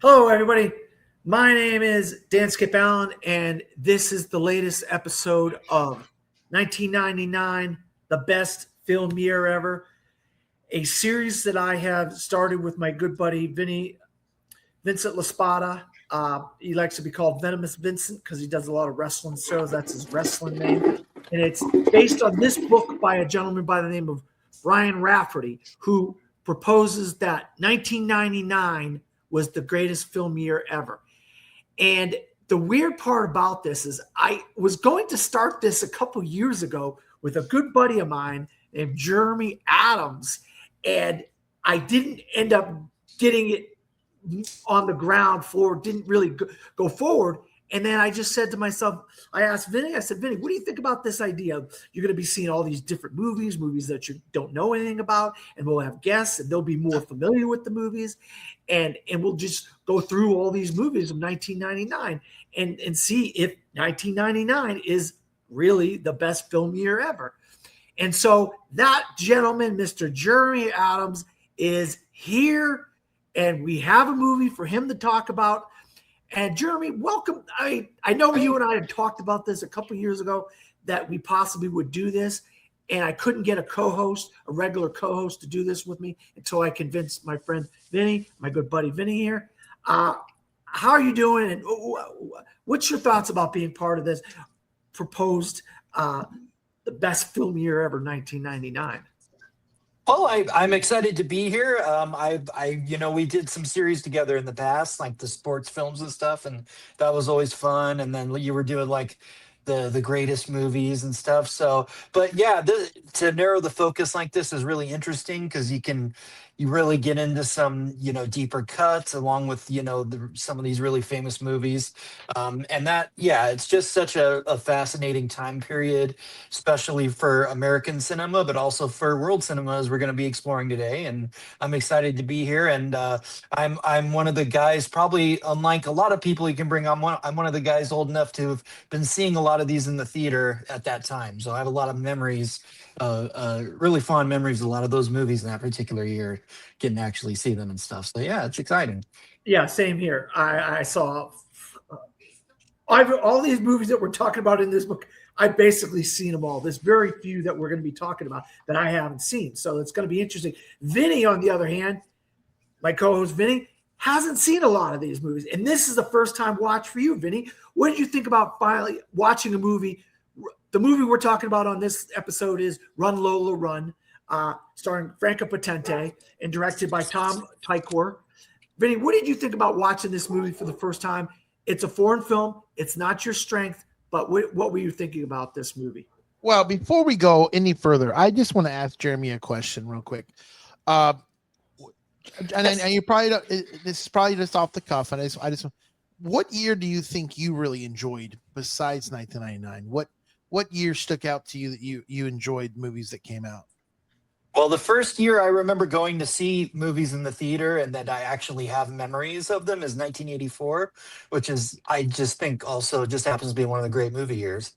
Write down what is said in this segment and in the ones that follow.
Hello, everybody. My name is Dan Skip Allen, and this is the latest episode of 1999, the best film year ever, a series that I have started with my good buddy Vincent LaSpada. He likes to be called Venomous Vincent because he does a lot of wrestling shows. That's his wrestling name. And it's based on this book by a gentleman by the name of Brian Rafferty, who proposes that 1999 was the greatest film year ever. And the weird part about this is I was going to start this a couple years ago with a good buddy of mine named Jeremy Adams, and I didn't end up getting it on the ground floor, didn't really go forward. And then I just said to myself, I asked Vinny, I said, Vinny, what do you think about this idea? You're going to be seeing all these different movies that you don't know anything about, and we'll have guests and they'll be more familiar with the movies. And we'll just go through all these movies of 1999 and see if 1999 is really the best film year ever. And so that gentleman, Mr. Jeremy Adams, is here, and we have a movie for him to talk about. And Jeremy, welcome. I know you and I had talked about this a couple of years ago that we possibly would do this, and I couldn't get a regular co-host to do this with me until I convinced my friend Vinny, my good buddy Vinny here. How are you doing? And what's your thoughts about being part of this proposed the best film year ever, 1999? Well, I'm excited to be here. We did some series together in the past, like the sports films and stuff, and that was always fun. And then you were doing like the greatest movies and stuff. So, but yeah, to narrow the focus like this is really interesting because you really get into some deeper cuts along with some of these really famous movies, and that it's just such a fascinating time period, especially for American cinema, but also for world cinema as we're going to be exploring today. And I'm excited to be here. And I'm one of the guys, probably unlike a lot of people you can bring on. I'm one of the guys old enough to have been seeing a lot of these in the theater at that time, so I have a lot of memories, really fond memories of a lot of those movies in that particular year, getting to actually see them and stuff. So yeah, it's exciting. Yeah, same here. I saw all these movies that we're talking about in this book. I've basically seen them all. There's very few that we're going to be talking about that I haven't seen. So it's going to be interesting. Vinny, on the other hand, my co-host Vinny, hasn't seen a lot of these movies. And this is the first time watch for you, Vinny. What did you think about finally watching a movie? The movie we're talking about on this episode is Run, Lola, Run, starring Franco Potente and directed by Tom Tykwer. Vinny, what did you think about watching this movie for the first time? It's a foreign film. It's not your strength, but what were you thinking about this movie? Well, before we go any further, I just want to ask Jeremy a question real quick. And you probably don't, this is probably just off the cuff. And I just, what year do you think you really enjoyed besides 1999? What year stuck out to you that you enjoyed movies that came out? Well, the first year I remember going to see movies in the theater and that I actually have memories of them is 1984, which is, I just think also just happens to be one of the great movie years.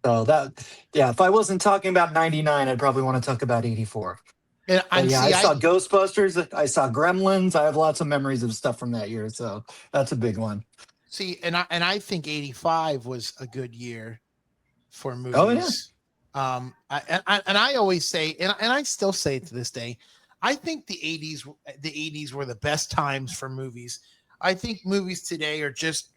So if I wasn't talking about 99, I'd probably want to talk about 84. And I saw Ghostbusters. I saw Gremlins. I have lots of memories of stuff from that year. So that's a big one. See, and I think 85 was a good year for movies. Oh, yeah. I always say, and I still say it to this day, I think the 80s were the best times for movies. I think movies today are just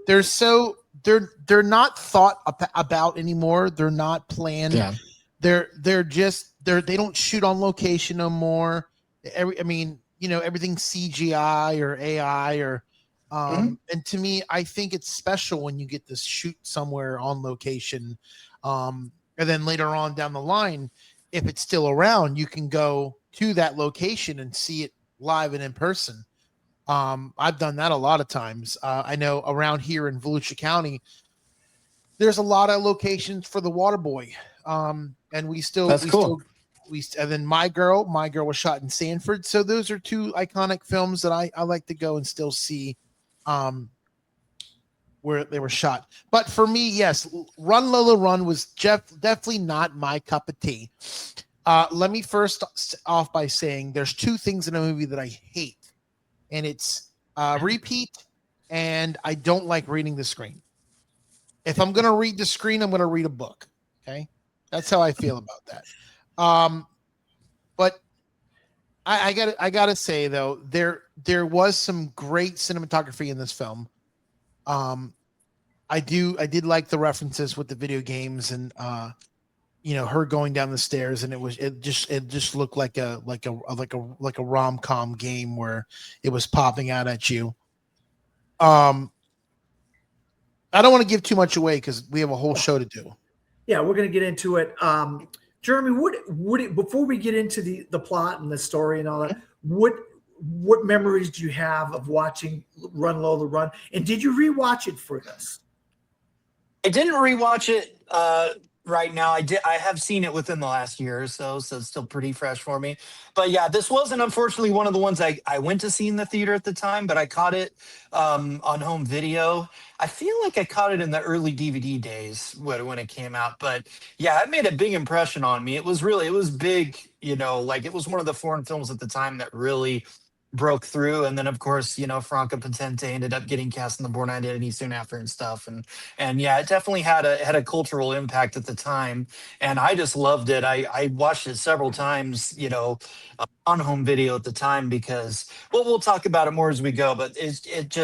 they're not thought about anymore. They're not planned. Yeah. They don't shoot on location no more. Everything's CGI or AI or and to me, I think it's special when you get to shoot somewhere on location. And then later on down the line, if it's still around, you can go to that location and see it live and in person. I've done that a lot of times. I know around here in Volusia County, there's a lot of locations for the Waterboy. And and then My Girl was shot in Sanford. So those are two iconic films that I like to go and still see where they were shot. But for me, yes, Run Lola Run was definitely not my cup of tea. Let me first off by saying there's two things in a movie that I hate, and it's repeat, and I don't like reading the screen. If I'm going to read the screen, I'm going to read a book. Okay, that's how I feel about that. But I gotta say though, there was some great cinematography in this film. I did like the references with the video games and her going down the stairs, and it just looked like a rom-com game where it was popping out at you. I don't want to give too much away because we have a whole show to do. Yeah, we're going to get into it. Jeremy, before we get into the plot and the story and all that, what memories do you have of watching Run Lola Run? And did you rewatch it for this? I didn't rewatch it right now. I have seen it within the last year or so it's still pretty fresh for me. But yeah, this wasn't unfortunately one of the ones I went to see in the theater at the time, but I caught it on home video. I feel like I caught it in the early DVD days when it came out. But yeah, it made a big impression on me. It was big, like it was one of the foreign films at the time that really broke through. And then of course, Franca Potente ended up getting cast in the Born Identity soon after and stuff. And yeah, it definitely had a cultural impact at the time. And I just loved it. I watched it several times, on home video at the time because, well, we'll talk about it more as we go, but it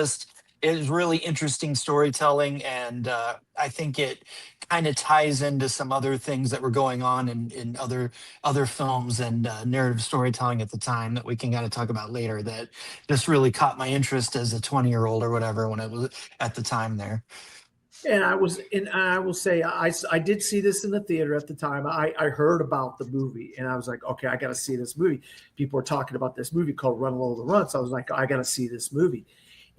is really interesting storytelling. And I think it kind of ties into some other things that were going on in other films and narrative storytelling at the time that we can kind of talk about later that just really caught my interest as a 20-year-old or whatever when it was at the time there. And I will say, I did see this in the theater at the time. I heard about the movie and I was like, okay, I got to see this movie. People were talking about this movie called Run Lola Run. So I was like, I got to see this movie.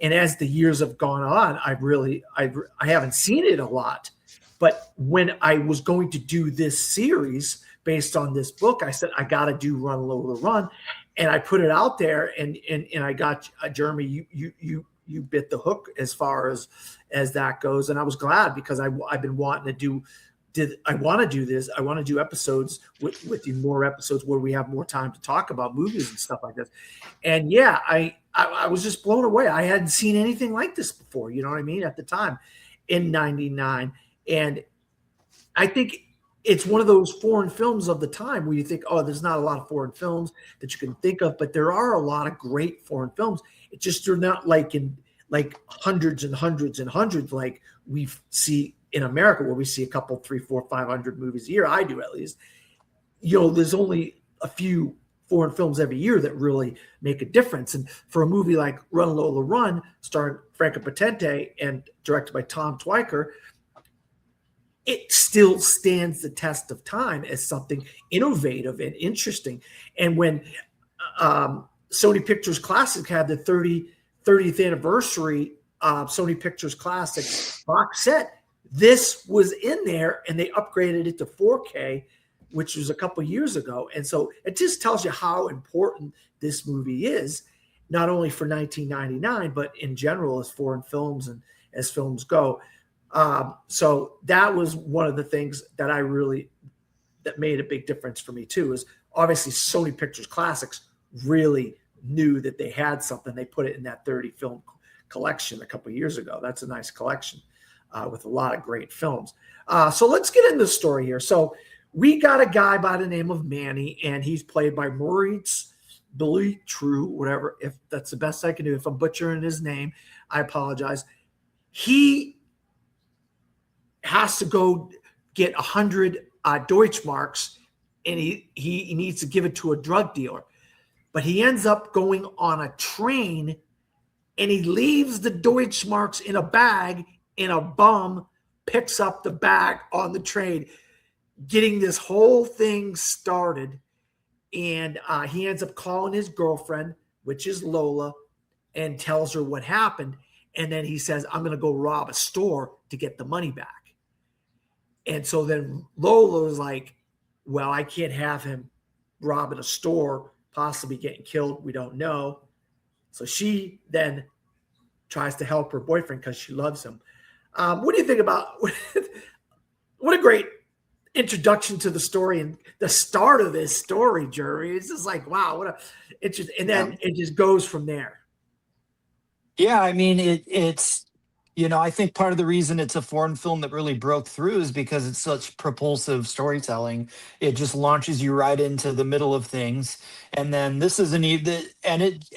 And as the years have gone on, I haven't seen it a lot. But when I was going to do this series based on this book, I said, I got to do Run Lola Run. And I put it out there and I got Jeremy, you bit the hook as far as that goes. And I was glad because I've been wanting to I want to do this. I want to do episodes with you, more episodes where we have more time to talk about movies and stuff like this. And yeah, I was just blown away. I hadn't seen anything like this before. You know what I mean? At the time in 99. And I think it's one of those foreign films of the time where you think, oh, there's not a lot of foreign films that you can think of, but there are a lot of great foreign films. It just, they're not like hundreds and hundreds and hundreds like we see in America, where we see a couple, 300, 400, 500 movies a year. I do, at least. There's only a few foreign films every year that really make a difference. And for a movie like Run Lola Run, starring Franca Potente and directed by Tom Twyker, it still stands the test of time as something innovative and interesting. And when Sony Pictures Classic had the 30th anniversary Sony Pictures Classic box set, this was in there, and they upgraded it to 4K, which was a couple years ago. And so it just tells you how important this movie is, not only for 1999, but in general as foreign films and as films go. So that was one of the things that that made a big difference for me too, is obviously Sony Pictures Classics really knew that they had something. They put it in that 30 film collection a couple of years ago. That's a nice collection with a lot of great films. So let's get into the story here. So we got a guy by the name of Manny, and he's played by Maurice Billy True, whatever, if that's the best I can do. If I'm butchering his name, I apologize. He has to go get 100 Deutschmarks, and he needs to give it to a drug dealer. But he ends up going on a train, and he leaves the Deutschmarks in a bag, and a bum picks up the bag on the train, getting this whole thing started. And he ends up calling his girlfriend, which is Lola, and tells her what happened. And then he says, I'm going to go rob a store to get the money back. And so then Lola was like, well, I can't have him robbing a store, possibly getting killed. We don't know. So she then tries to help her boyfriend because she loves him. What do you think about what a great introduction to the story and the start of this story, Jerry? It's just like, wow, what a interesting. And then it just goes from there. Yeah, I mean it's I think part of the reason it's a foreign film that really broke through is because it's such propulsive storytelling. It just launches you right into the middle of things. And then this is and it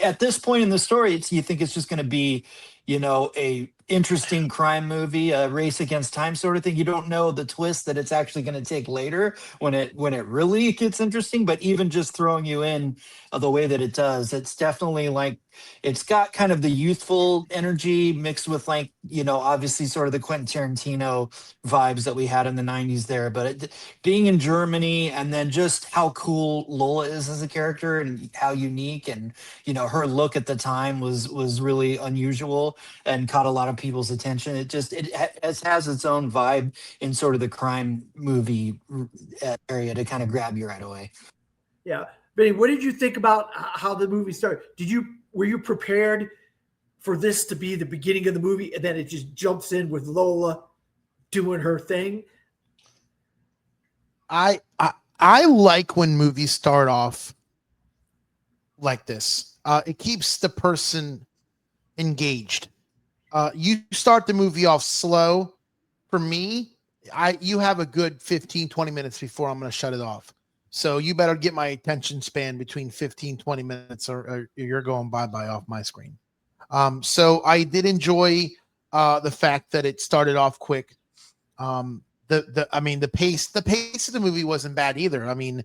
at this point in the story, you think it's just going to be, a interesting crime movie, a race against time sort of thing. You don't know the twist that it's actually going to take later when it really gets interesting, but even just throwing you in the way that it does, it's definitely like it's got kind of the youthful energy mixed with like obviously sort of the Quentin Tarantino vibes that we had in the 90s there, but being in Germany and then just how cool Lola is as a character and how unique, and her look at the time was really unusual and caught a lot of people's attention. It has its own vibe in sort of the crime movie area to kind of grab you right away. Yeah. Benny, what did you think about how the movie started? Were you prepared for this to be the beginning of the movie and then it just jumps in with Lola doing her thing? I like when movies start off like this. It keeps the person engaged. You start the movie off slow. For me, you have a good 15, 20 minutes before I'm going to shut it off. So you better get my attention span between 15, 20 minutes or you're going bye-bye off my screen. So I did enjoy the fact that it started off quick. The pace of the movie wasn't bad either. I mean,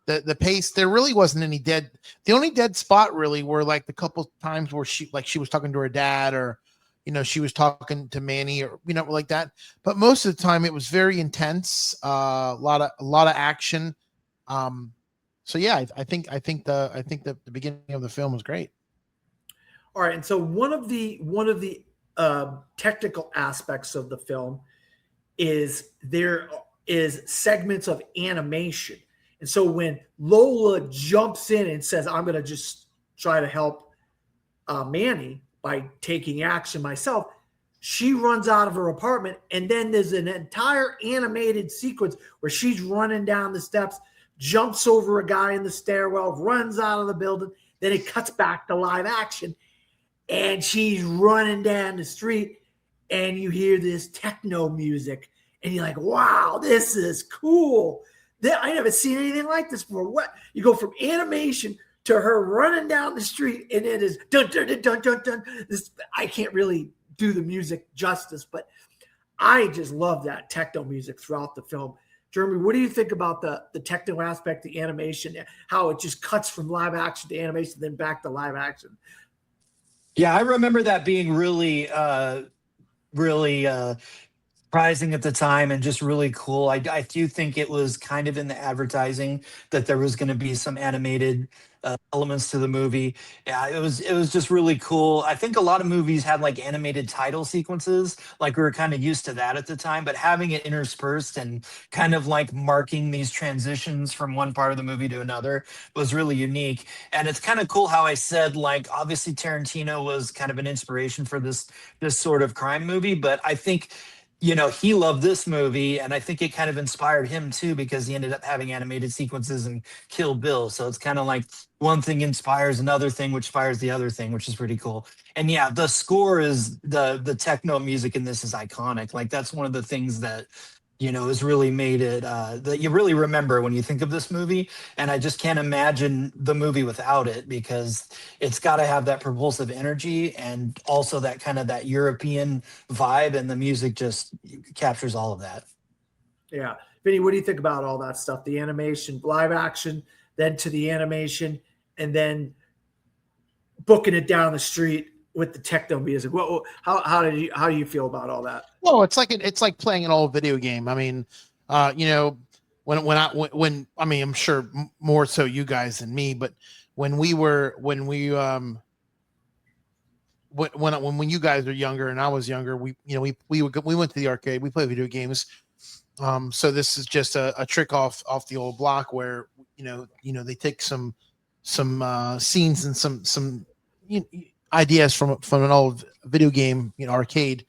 the pace, there really wasn't any dead. The only dead spot really were like the couple times where she was talking to her dad, or she was talking to Manny, or like that. But most of the time it was very intense. A lot of action. So yeah, I think the beginning of the film was great. All right, and so one of the technical aspects of the film is there is segments of animation, and so when Lola jumps in and says, "I'm going to just try to help Manny by taking action myself," she runs out of her apartment, and then there's an entire animated sequence where she's running down the steps, jumps over a guy in the stairwell, runs out of the building. Then it cuts back to live action, and she's running down the street, and you hear this techno music, and you're like, wow, this is cool. I never seen anything like this before. What? You go from animation to her running down the street, and it is dun dun dun dun dun dun. I can't really do the music justice, but I just love that techno music throughout the film. Jeremy, what do you think about the techno aspect, the animation, how it just cuts from live action to animation, then back to live action? Yeah, I remember that being really, really surprising at the time and just really cool. I do think it was kind of in the advertising that there was going to be some animated elements to the movie. Yeah, it was just really cool. I think a lot of movies had like animated title sequences, like we were kind of used to that at the time, but having it interspersed and kind of like marking these transitions from one part of the movie to another was really unique. And it's kind of cool how I said, like, obviously Tarantino was kind of an inspiration for this sort of crime movie, but I think he loved this movie, and I think it kind of inspired him too because he ended up having animated sequences in Kill Bill. So it's kind of like one thing inspires another thing, which inspires the other thing, which is pretty cool. And yeah, the score is the techno music in this is iconic. Like that's one of the things that has really made it that you really remember when you think of this movie. And I just can't imagine the movie without it because it's got to have that propulsive energy and also that kind of that European vibe, and the music just captures all of that. Yeah. Vinny, what do you think about all that stuff? The animation, live action, then to the animation, and then booking it down the street with the techno music. How do you feel about all that? Well, it's like playing an old video game. I mean, when I mean, I'm sure more so you guys than me, but when you guys were younger and I was younger, we went to the arcade, we played video games. So this is just a trick off the old block where they take some scenes and some ideas from an old video game arcade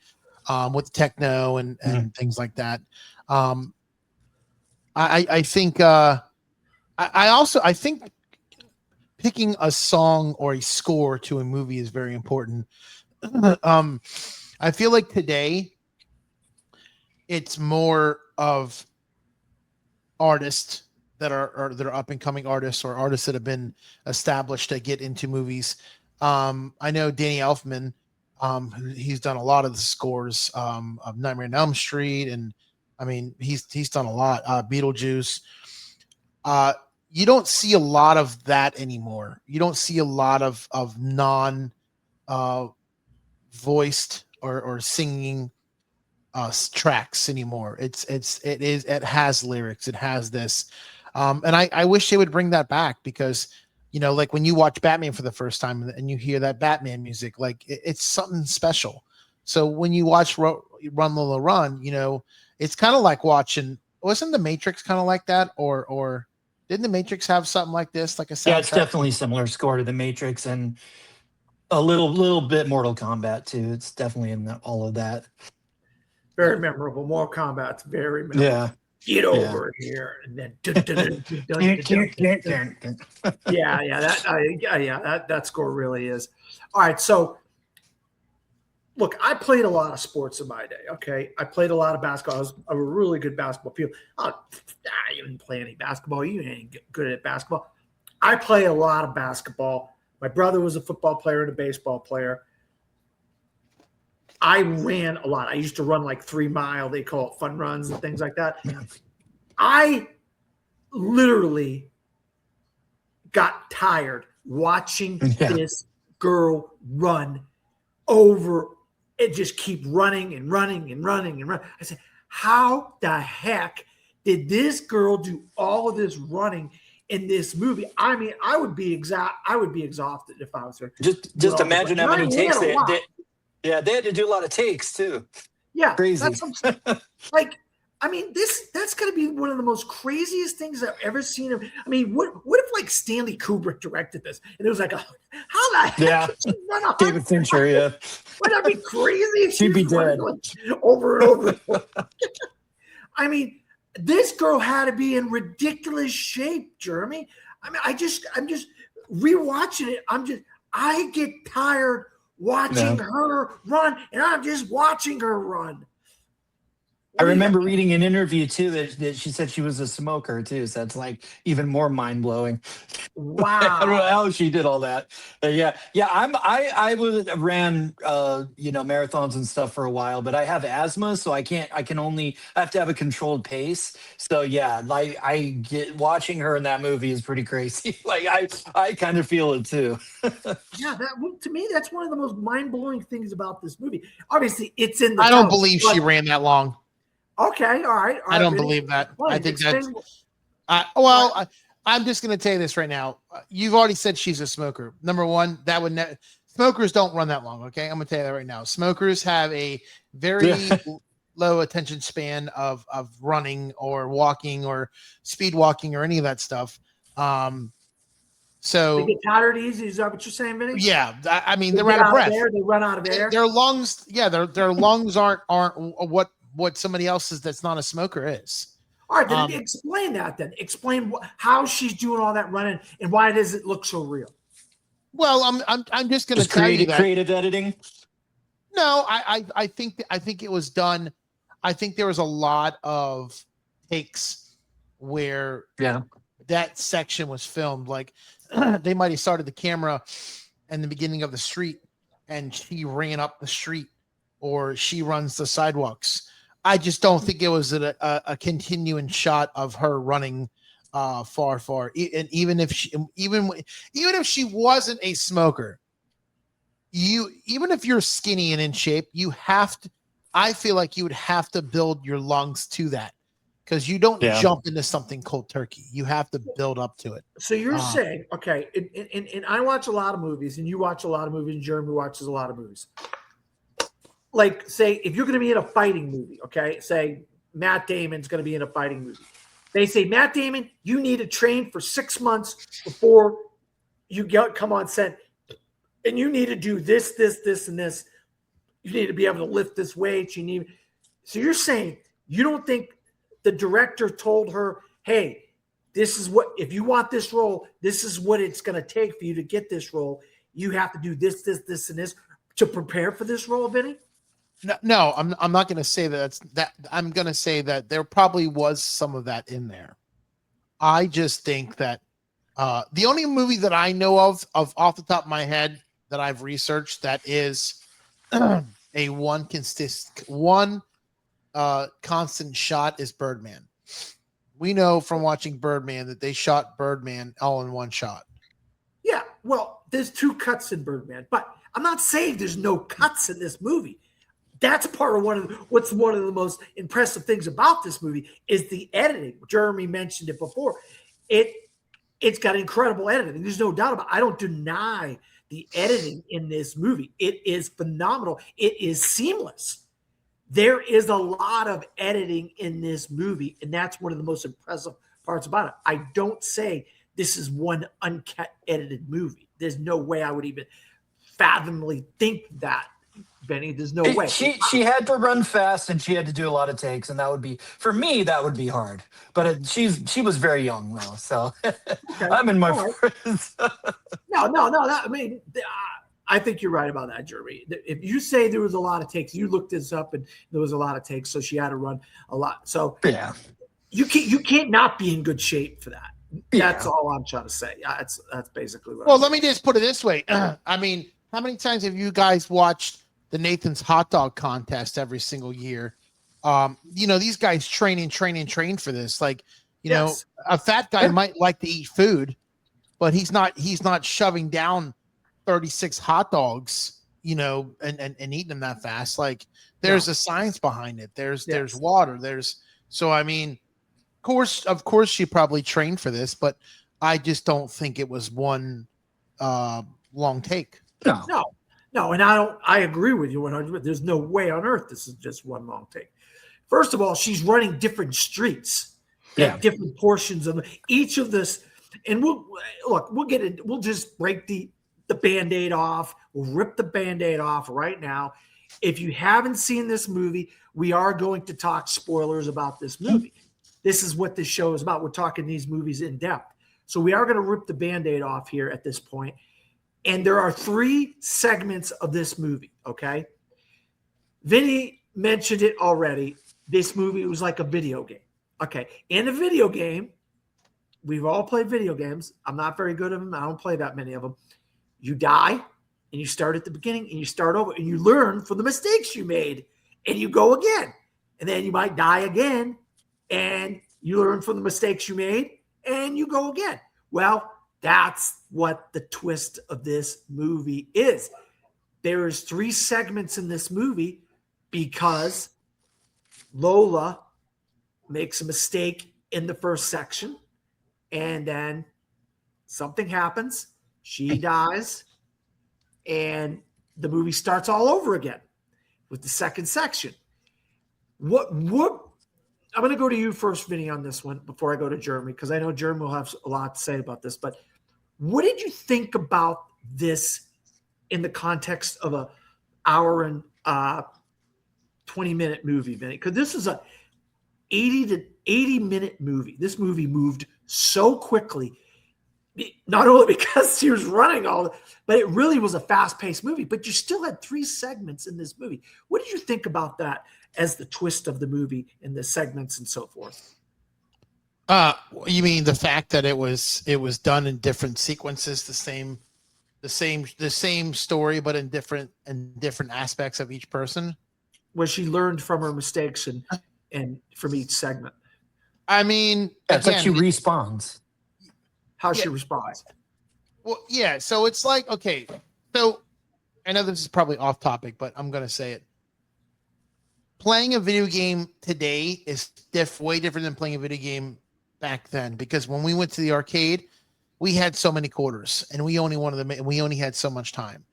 with techno and things like that. I think I think picking a song or a score to a movie is very important. I feel like today it's more of artists that are up and coming artists, or artists that have been established to get into movies. I know Danny Elfman. He's done a lot of the scores of Nightmare on Elm Street, and I mean he's done a lot. Beetlejuice. You don't see a lot of that anymore. You don't see a lot of non voiced or singing tracks anymore. It has lyrics. It has this, and I wish they would bring that back, because like when you watch Batman for the first time and you hear that Batman music, like it's something special. So when you watch Run Lola Run, it's kind of like watching. Wasn't The Matrix kind of like that, or didn't The Matrix have something like this, like a soundtrack? Yeah, it's definitely similar score to The Matrix, and a little bit Mortal Kombat too. It's definitely in all of that. Very memorable. Mortal Kombat's very memorable. Yeah. Get over here, and then that score really is. All right, so look, I played a lot of sports in my day. Okay, I played a lot of basketball. I was a really good basketball player. You didn't play any basketball. You ain't good at basketball. I play a lot of basketball. My brother was a football player and a baseball player. I ran a lot. I used to run like 3 mile. They call it fun runs and things like that. I literally got tired watching this girl run over and just keep running and running and running and running. I said, how the heck did this girl do all of this running in this movie? I mean, I would be exhausted if I was her. Just imagine how many takes they had. They had to do a lot of takes too. Yeah, crazy. That's like, I mean, that's going to be one of the most craziest things I've ever seen. I mean, what if like Stanley Kubrick directed this and it was like, how the heck did she run off? David Fincher, yeah. Wouldn't that be crazy? She'd be dead. Over and over. I mean, this girl had to be in ridiculous shape, Jeremy. I mean, I'm just rewatching it. I get tired watching her run, and I'm just watching her run. I remember reading an interview too that she said she was a smoker too, so that's like even more mind blowing. Wow! I don't know how she did all that, but I ran marathons and stuff for a while, but I have asthma, so I have to have a controlled pace. So yeah, like I get watching her in that movie is pretty crazy. Like I kind of feel it too. Yeah, to me that's one of the most mind blowing things about this movie. Obviously, it's in the. I don't believe she ran that long. Okay, all right. I don't believe that. I think that's. I'm just going to tell you this right now. You've already said she's a smoker. Number one, that would smokers don't run that long. Okay, I'm going to tell you that right now. Smokers have a very low attention span of running or walking or speed walking or any of that stuff. So they get tired easy. Is that what you're saying, Vinny? Yeah, I mean they're out of breath. They run out of air. Their lungs, their lungs aren't what somebody else's that's not a smoker is. All right, then explain that. Then explain how she's doing all that running and why does it look so real? Well, I'm just going to tell you that creative editing. No, I think it was done. I think there was a lot of takes where that section was filmed. Like they might have started the camera in the beginning of the street, and she ran up the street, or she runs the sidewalks. I just don't think it was a continuing shot of her running far. And even if she wasn't a smoker, even if you're skinny and in shape, you have to. I feel like you would have to build your lungs to that, because you don't jump into something cold turkey. You have to build up to it. So you're saying, okay, and I watch a lot of movies, and you watch a lot of movies, and Jeremy watches a lot of movies. Like, say, if you're going to be in a fighting movie, okay, say Matt Damon's going to be in a fighting movie. They say, Matt Damon, you need to train for 6 months before you come on set, and you need to do this, and this. You need to be able to lift this weight. So you're saying you don't think the director told her, hey, this is what, if you want this role, this is what it's going to take for you to get this role. You have to do this, and this. to prepare for this role, Vinny? No, I'm not going to say that. I'm going to say that there probably was some of that in there. I just think that the only movie that I know of off the top of my head that I've researched that is a constant shot is Birdman. We know from watching Birdman that they shot Birdman all in one shot. Yeah, well, there's 2 cuts in Birdman, but I'm not saying there's no cuts in this movie. That's part of one of the most impressive things about this movie is the editing. Jeremy mentioned it before. It's got incredible editing. There's no doubt about it. I don't deny the editing in this movie. It is phenomenal. It is seamless. There is a lot of editing in this movie, and that's one of the most impressive parts about it. I don't say this is one uncut edited movie. There's no way I would even fathomly think that, Benny. There's no way. She had to run fast and she had to do a lot of takes, and that would be, for me, that would be hard. But she was very young though, so Okay. I'm in my All right. 40s. No. I think you're right about that, Jeremy. If you say there was a lot of takes, you looked this up and there was a lot of takes, so she had to run a lot. So Yeah. you can't not be in good shape for that. Yeah. That's all I'm trying to say. That's basically what. Well, let me just put it this way. I mean, how many times have you guys watched the Nathan's hot dog contest every single year? These guys train for this. Like, Yes. a fat guy might like to eat food, but he's not shoving down 36 hot dogs, and eating them that fast. Like, there's a science behind it. There's water. So I mean, of course she probably trained for this, but I just don't think it was one long take. No, and I agree with you 100%. There's no way on earth this is just one long take. First of all, she's running different streets, different portions of each of this, and we'll get it. We'll just break the Band-Aid off. We'll rip the Band-Aid off right now. If you haven't seen this movie, we are going to talk spoilers about this movie. This is what this show is about. We're talking these movies in depth. So we are going to rip the Band-Aid off here at this point. And there are 3 segments of this movie, okay? Vinny mentioned it already. This movie was like a video game. Okay, in a video game, we've all played video games. I'm not very good at them. I don't play that many of them. You die, and you start at the beginning, and you start over, and you learn from the mistakes you made, and you go again. And then you might die again, and you learn from the mistakes you made, and you go again. Well, that's what the twist of this movie is. There is 3 segments in this movie because Lola makes a mistake in the first section, and then something happens. She dies, and the movie starts all over again with the second section. What I'm going to go to you first, Vinny, on this one before I go to Jeremy, because I know Jeremy will have a lot to say about this. But what did you think about this in the context of an hour and 20-minute movie, Vinny? Because this is a 80-minute movie. This movie moved so quickly, not only because he was running but it really was a fast-paced movie. But you still had 3 segments in this movie. What did you think about that as the twist of the movie and the segments and so forth? You mean the fact that it was done in different sequences, the same story, but in different aspects of each person? Where she learned from her mistakes and from each segment. I mean, It's like she respawns. How she responds. Well, yeah. So it's like, okay. So I know this is probably off topic, but I'm going to say it. Playing a video game today is way different than playing a video game back then, because when we went to the arcade, we had so many quarters and we only wanted them, and we only had so much time.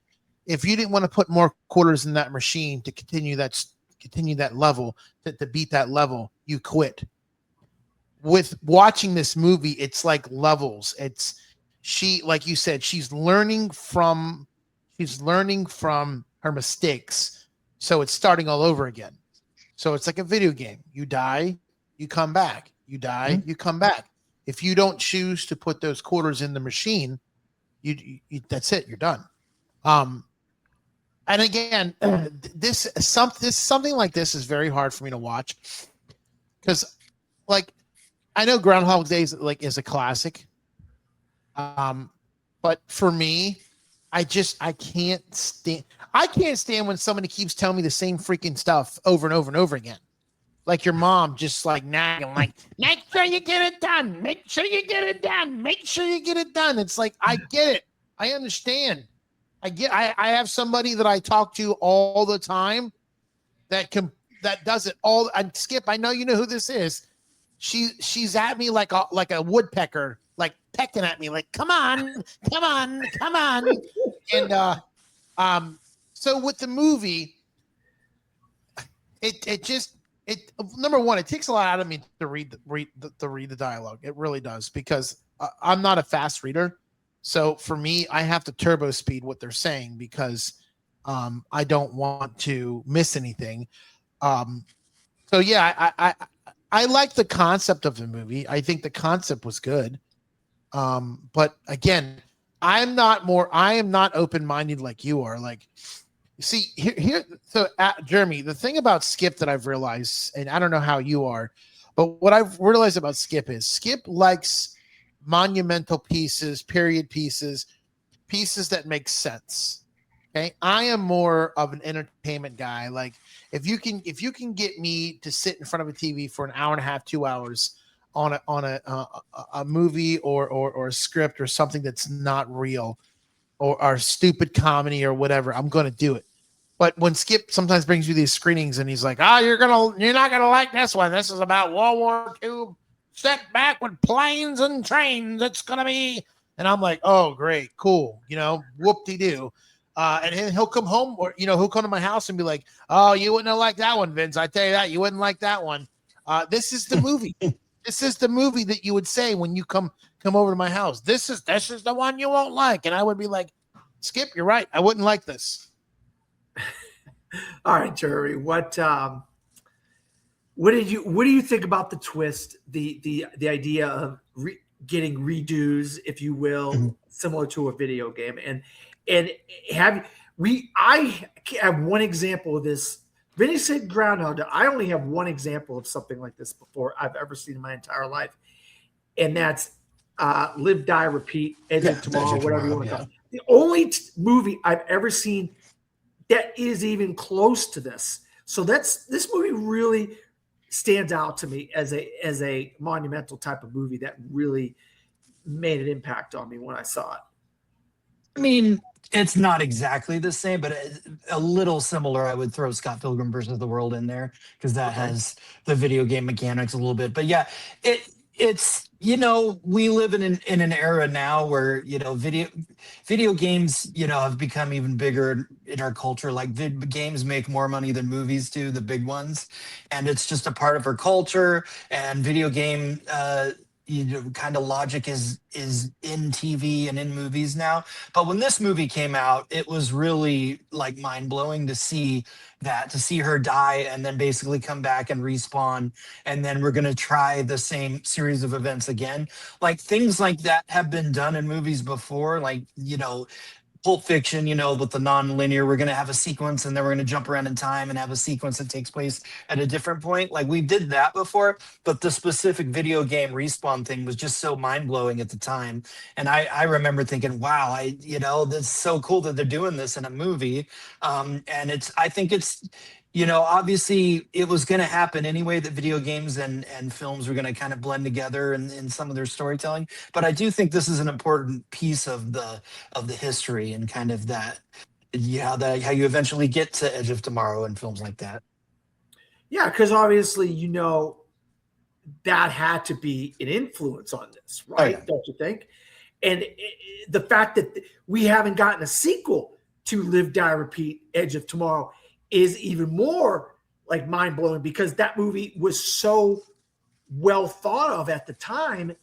If you didn't want to put more quarters in that machine to continue that level, to beat that level, you quit. With watching this movie, it's like levels. Like you said, she's learning from her mistakes. So it's starting all over again. So it's like a video game. You die, you come back. You die, you come back. If you don't choose to put those quarters in the machine, you that's it. You're done. And again, something like this is very hard for me to watch because, like, I know Groundhog Day is a classic, but for me, I can't stand when somebody keeps telling me the same freaking stuff over and over and over again. Like your mom just like nagging, like, make sure you get it done. Make sure you get it done. Make sure you get it done. It's like, I get it. I understand. I have somebody that I talk to all the time that does it all. And Skip, I know you know who this is. She's at me like a woodpecker, like pecking at me, like, come on, come on, come on. And so with the movie, it number one, it takes a lot out of me to read the dialogue. It really does, because I'm not a fast reader. So for me, I have to turbo speed what they're saying because I don't want to miss anything. So yeah, I like the concept of the movie. I think the concept was good. But again, I am not open-minded like you are. Like, see here. So Jeremy, the thing about Skip that I've realized, and I don't know how you are, but what I've realized about Skip is Skip likes monumental pieces, period pieces that make sense. Okay. I am more of an entertainment guy. Like, if you can get me to sit in front of a TV for an hour and a half, 2 hours on a movie or a script or something that's not real or stupid comedy or whatever, I'm going to do it. But when Skip sometimes brings you these screenings and he's like, you're not gonna like this one. This is about World War II. Set back with planes and trains. It's gonna be, and I'm like, oh, great, cool, whoop-de-doo. And he'll come home, or he'll come to my house and be like, oh, you wouldn't have liked that one, Vince. I tell you that, you wouldn't like that one. This is the movie. This is the movie that you would say when you come over to my house. This is the one you won't like, and I would be like, Skip, you're right. I wouldn't like this. All right, Jerry. What do you think about the twist, the idea of getting redos, if you will, similar to a video game? And I have one example of this. Vinny said Groundhog Day. I only have one example of something like this before I've ever seen in my entire life, and that's Live, Die, Repeat, Edge of Tomorrow, whatever you want to call it. The only movie I've ever seen that is even close to this. So this movie really stands out to me as a monumental type of movie that really made an impact on me when I saw it. I mean, it's not exactly the same, but a little similar. I would throw Scott Pilgrim versus the World in there because that has the video game mechanics a little bit. But yeah, it's we live in an era now where video games have become even bigger in our culture. Like, games make more money than movies do, the big ones, and it's just a part of our culture. And video game kind of logic is in TV and in movies now. But when this movie came out, it was really like mind-blowing to see her die and then basically come back and respawn, and then we're going to try the same series of events again. Like, things like that have been done in movies before, like Pulp Fiction, with the non-linear, we're going to have a sequence and then we're going to jump around in time and have a sequence that takes place at a different point. Like, we did that before, but the specific video game respawn thing was just so mind-blowing at the time. And I remember thinking, wow, that's so cool that they're doing this in a movie. And I think it's, obviously it was going to happen anyway, that video games and films were going to kind of blend together in some of their storytelling. But I do think this is an important piece of the history and kind of that, how you eventually get to Edge of Tomorrow and films like that. Yeah, because obviously, that had to be an influence on this, right? Oh, yeah. Don't you think? And the fact that we haven't gotten a sequel to Live, Die, Repeat, Edge of Tomorrow is even more like mind-blowing, because that movie was so well thought of at the time.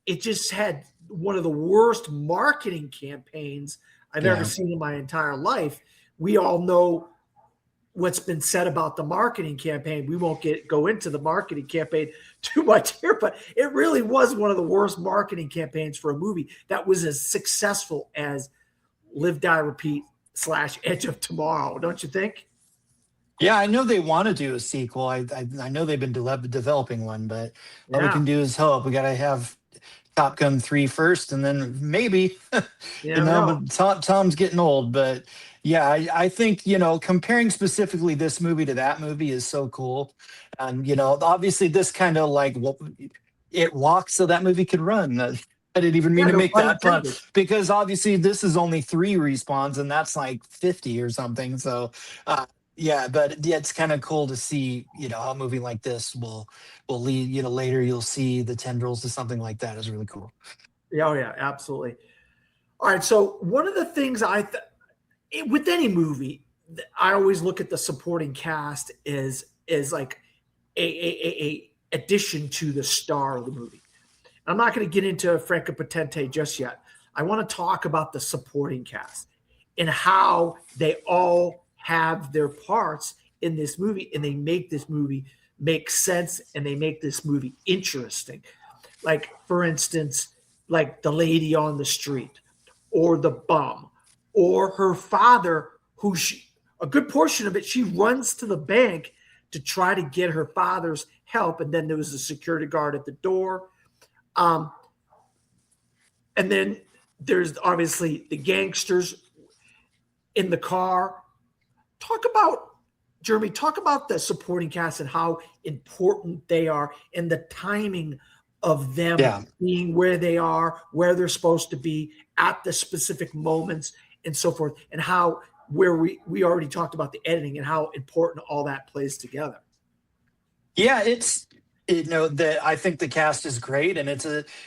It just had one of the worst marketing campaigns I've ever seen in my entire life. We all know what's been said about the marketing campaign. We won't go into the marketing campaign too much here, but it really was one of the worst marketing campaigns for a movie that was as successful as Live, Die, Repeat, / Edge of Tomorrow, don't you think? Yeah, I know they want to do a sequel. I know they've been developing one, but all we Yeah, can do is hope. We got to have Top Gun 3 first, and then maybe, you never know. but Tom's getting old. But yeah, I think, comparing specifically this movie to that movie is so cool. And, obviously this kind of like, it walks so that movie could run. I didn't even mean Yeah, to no make pun that pun, intended. because obviously this is only 3 respawns and that's like 50 or something. So, yeah, but yeah, it's kind of cool to see, a movie like this will lead, later you'll see the tendrils to something like that is really cool. Yeah, oh yeah, absolutely. All right, so one of the things with any movie, I always look at the supporting cast is like a addition to the star of the movie. I'm not going to get into Franca Potente just yet. I want to talk about the supporting cast and how they all have their parts in this movie, and they make this movie make sense, and they make this movie interesting. Like, for instance, like the lady on the street, or the bum, or her father, who a good portion of it, she runs to the bank to try to get her father's help. And then there was a security guard at the door. Um, and then there's obviously the gangsters in the car. Talk about, Jeremy, talk about the supporting cast and how important they are, and the timing of them Yeah. being where they are, where they're supposed to be at the specific moments, and so forth, and how, where we already talked about the editing and how important all that plays together. Yeah, that I think the cast is great, and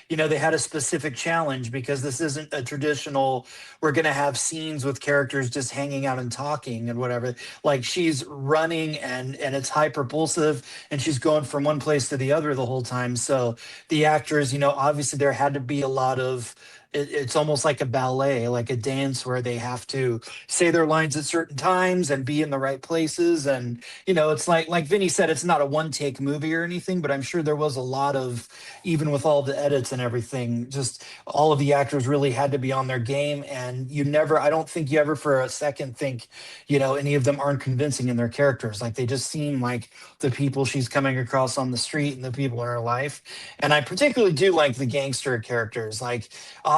they had a specific challenge, because this isn't a traditional, we're going to have scenes with characters just hanging out and talking and whatever. Like, she's running, and it's high propulsive, and she's going from one place to the other the whole time. So the actors, obviously there had to be a lot of, it's almost like a ballet, like a dance, where they have to say their lines at certain times and be in the right places. And it's like Vinny said, it's not a one take movie or anything, but I'm sure there was a lot of, even with all the edits and everything, just all of the actors really had to be on their game. And I don't think you ever for a second think, any of them aren't convincing in their characters. Like, they just seem like the people she's coming across on the street and the people in her life. And I particularly do like the gangster characters. Like,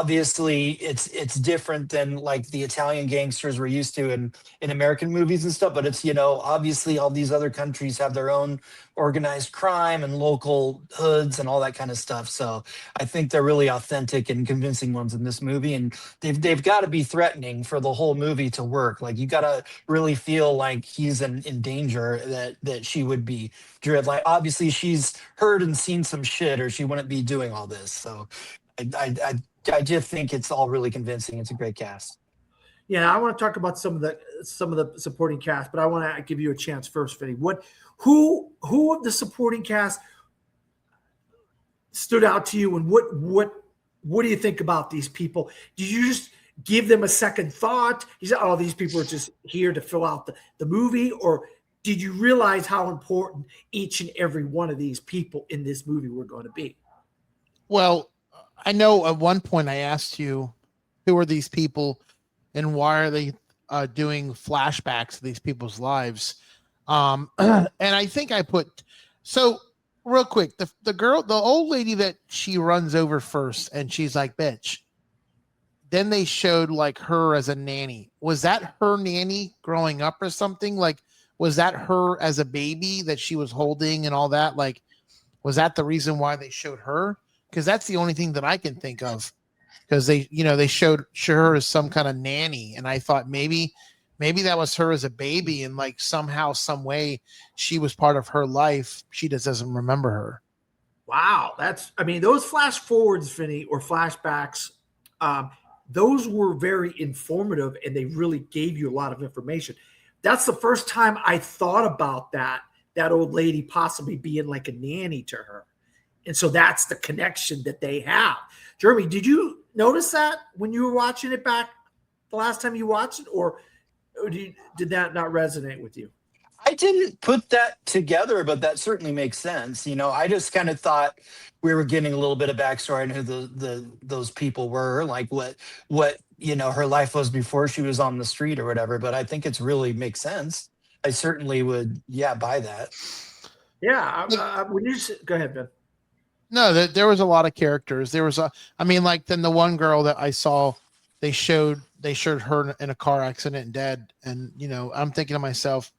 obviously it's different than like the Italian gangsters we're used to in American movies and stuff, but it's, obviously all these other countries have their own organized crime and local hoods and all that kind of stuff. So I think they're really authentic and convincing ones in this movie, and they've got to be threatening for the whole movie to work. Like, you got to really feel like he's in danger, that she would be dread. Like, obviously she's heard and seen some shit, or she wouldn't be doing all this. So I just think it's all really convincing. It's a great cast. Yeah, I want to talk about some of the supporting cast, but I want to give you a chance first, Vinny. Who of the supporting cast stood out to you, and what do you think about these people? Did you just give them a second thought? You said, "Oh, these people are just here to fill out the movie," or did you realize how important each and every one of these people in this movie were going to be? Well, I know at one point I asked you, who are these people and why are they doing flashbacks of these people's lives? And I think I put, so real quick, the girl, the old lady that she runs over first, and she's like, bitch. Then they showed like her as a nanny. Was that her nanny growing up or something? Like, was that her as a baby that she was holding and all that? Like, was that the reason why they showed her? Because that's the only thing that I can think of. Because they showed her as some kind of nanny, and I thought maybe that was her as a baby, and like somehow, some way, she was part of her life. She just doesn't remember her. Wow, those flash forwards, Vinny, or flashbacks, those were very informative, and they really gave you a lot of information. That's the first time I thought about that old lady possibly being like a nanny to her. And so that's the connection that they have. Jeremy, did you notice that when you were watching it back the last time you watched it, or did that not resonate with you? I didn't put that together, but that certainly makes sense. I just kind of thought we were getting a little bit of backstory on who those people were, like what her life was before she was on the street or whatever. But I think it's really makes sense. I certainly would, buy that. Yeah. When you go ahead, Ben. No, there was a lot of characters. There was then the one girl that I saw, they showed her in a car accident dead, and I'm thinking to myself,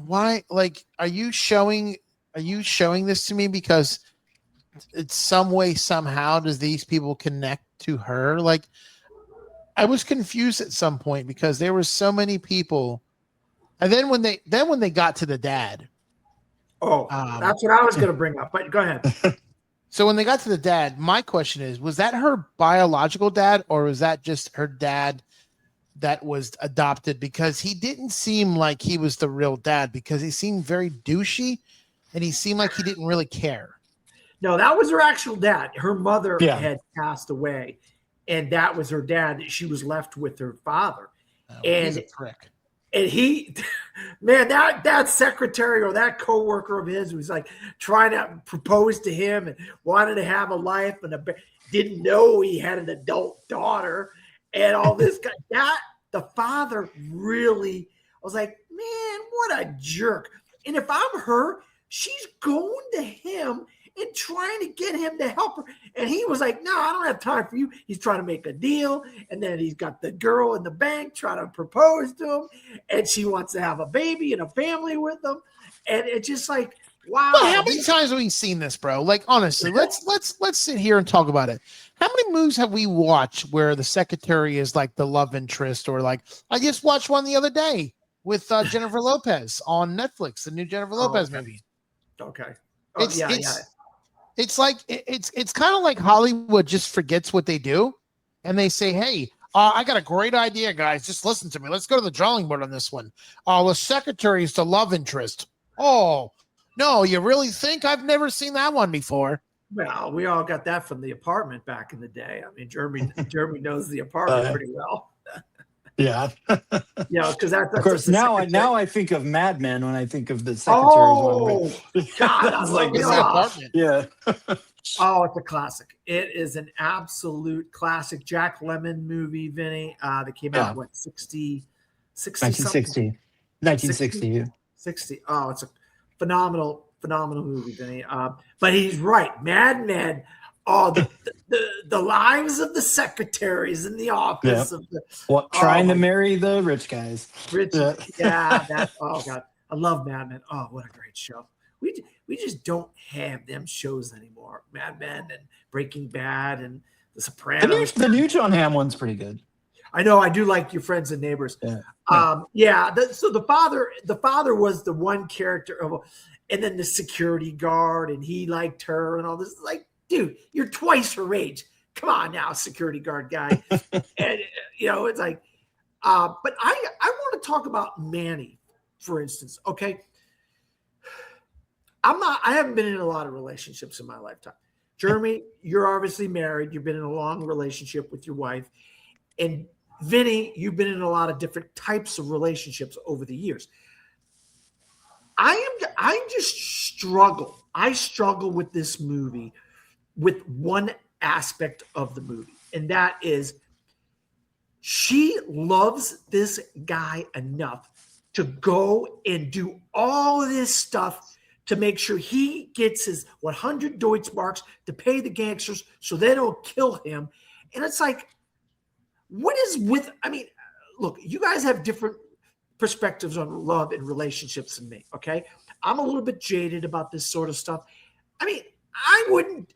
why? Like, are you showing this to me because it's some way somehow does these people connect to her? Like, I was confused at some point because there were so many people, and then when they got to the dad. Oh, that's what I was going to bring up. But go ahead. So when they got to the dad, my question is, was that her biological dad or was that just her dad that was adopted? Because he didn't seem like he was the real dad because he seemed very douchey and he seemed like he didn't really care. No, that was her actual dad. Her mother Yeah. had passed away, and that was her dad. She was left with her father. He's a prick. And he, man, that secretary or that coworker of his was like trying to propose to him and wanted to have a life and didn't know he had an adult daughter and all this guy. The father really, I was like, man, what a jerk. And if I'm her, she's going to him and trying to get him to help her. And he was like, no, I don't have time for you. He's trying to make a deal. And then he's got the girl in the bank trying to propose to him. And she wants to have a baby and a family with him. And it's just like, wow. Well, how many times have we seen this, bro? Like, honestly, let's sit here and talk about it. How many movies have we watched where the secretary is like the love interest, or like I just watched one the other day with Jennifer Lopez on Netflix, the new Jennifer Lopez movie. Okay. It's like it's kind of like Hollywood just forgets what they do, and they say, "Hey, I got a great idea, guys. Just listen to me. Let's go to the drawing board on this one. The secretary is the love interest. Oh, no, you really think? I've never seen that one before." Well, we all got that from The Apartment back in the day. I mean, Jeremy knows The Apartment pretty well. Yeah. Because that's of course now I think of Mad Men when I think of the secretaries. Oh, God, I love The Apartment. Yeah. Oh, it's a classic. It is an absolute classic. Jack Lemmon movie, Vinny, that came out, what, 60 1960. 1960. 60. Oh, it's a phenomenal movie, Vinny. But he's right. Mad Men. Oh, the lives of the secretaries in the office of the trying to marry the rich guys. Oh God, I love Mad Men. Oh, what a great show. We just don't have them shows anymore. Mad Men and Breaking Bad and The Sopranos. The new John Hamm one's pretty good. I know. I do like Your Friends and Neighbors. Yeah. So the father was the one character and then the security guard, and he liked her and all this. Like, dude, you're twice her age. Come on now, security guard guy. And it's like, but I want to talk about Manny, for instance. Okay. I haven't been in a lot of relationships in my lifetime. Jeremy, you're obviously married. You've been in a long relationship with your wife. And Vinny, you've been in a lot of different types of relationships over the years. I just struggle. I struggle with this movie with one aspect of the movie, and that is she loves this guy enough to go and do all of this stuff to make sure he gets his 100 Deutschmarks to pay the gangsters so they don't kill him. And it's like, what is with, I mean, look, you guys have different perspectives on love and relationships than me, okay? I'm a little bit jaded about this sort of stuff. I mean, I wouldn't,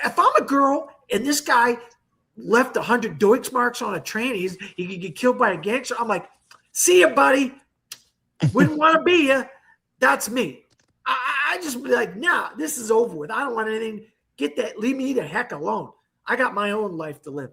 if I'm a girl and this guy left 100 Deutschmarks on a train, he could get killed by a gangster, I'm like, see ya, buddy. Wouldn't want to be you. That's me. I just be like, nah, this is over with. I don't want anything. Get that. Leave me the heck alone. I got my own life to live.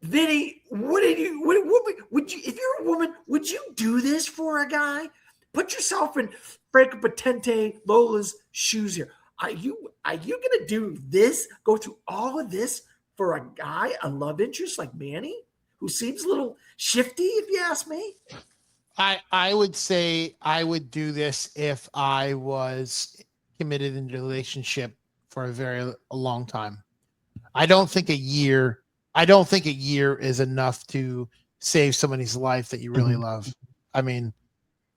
Vinny, would you, if you're a woman, would you do this for a guy? Put yourself in Franco Potente, Lola's shoes here. Are you going to do this, go through all of this for a guy, a love interest like Manny, who seems a little shifty, if you ask me? I would say I would do this if I was committed in a relationship for a long time. I don't think a year. I don't think a year is enough to save somebody's life that you really Mhm. love. I mean,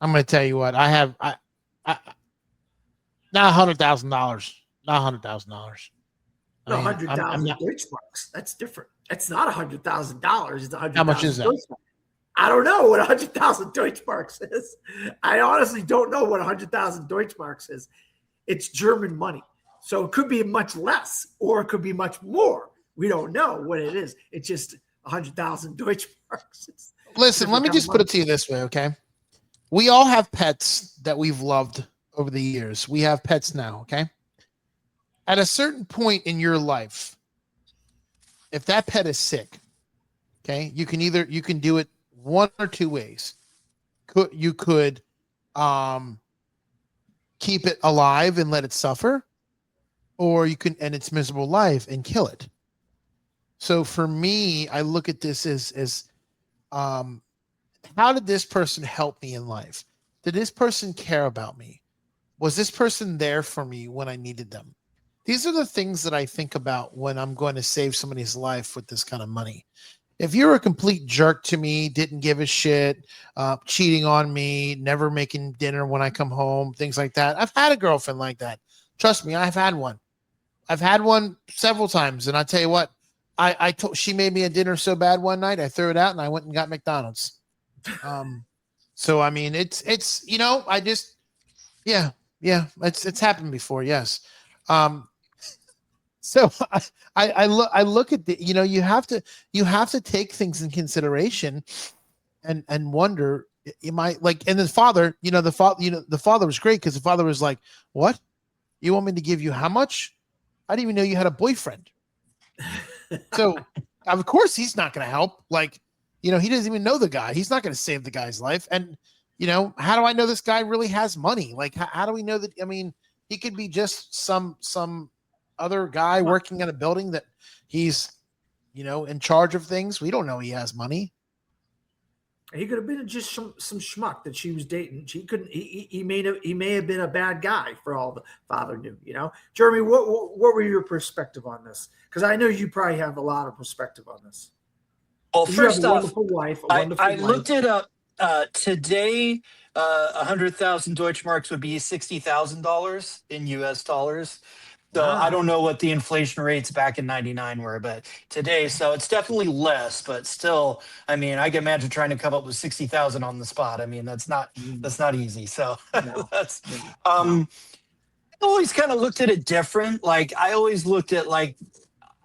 I'm going to tell you what I have. I not $100,000. Not $100,000. I No, mean, I'm 100,000 not. Deutschmarks. That's different. That's not $100,000. It's a How hundred much is thousand that? Deutschmarks. I don't know what 100,000 Deutschmarks is. I honestly don't know what 100,000 Deutschmarks is. It's German money. So it could be much less or it could be much more. We don't know what it is. It's just 100,000 Deutschmarks. It's a Listen, let different me kind of just put money. it to you this way, okay? We all have pets that we've loved over the years. We have pets now, okay? At a certain point in your life, if that pet is sick, okay, you can do it one or two ways. You could um keep it alive and let it suffer, or you can end its miserable life and kill it. So for me, I look at this as um how did this person help me in life? Did this person care about me? Was this person there for me when I needed them? These are the things that I think about when I'm going to save somebody's life with this kind of money. If you're a complete jerk to me, didn't give a shit, cheating on me, never making dinner when I come home, things like that. I've had a girlfriend like that. Trust me, I've had one. I've had one several times, and I tell you what, I told she made me a dinner so bad one night, I threw it out and I went and got McDonald's. Um, so I mean, it's I just yeah it's happened before, yes. Um, so I look at the you have to take things in consideration and wonder you might like and the father the father was great because the father was like, what, you want me to give you how much? I didn't even know you had a boyfriend. So of course he's not going to help. Like, he doesn't even know the guy. He's not going to save the guy's life. And how do I know this guy really has money? Like, how do we know that? I mean, he could be just some other guy working in a building that he's in charge of things. We don't know he has money. He could have been just some schmuck that she was dating. She couldn't. He may have been a bad guy for all the father knew. Jeremy, what were your perspective on this? Because I know you probably have a lot of perspective on this. Well, You have first a off, wonderful wife, a wonderful I wife. looked it up today. 100,000 Deutschmarks would be $60,000 in US dollars. So I Wow. don't know what the inflation rates back in '99 were, but today, so it's definitely less, but still, I mean, I can imagine trying to come up with 60,000 on the spot. I mean, that's not easy. So No, that's no, no. um I always kind of looked at it different. Like I always looked at like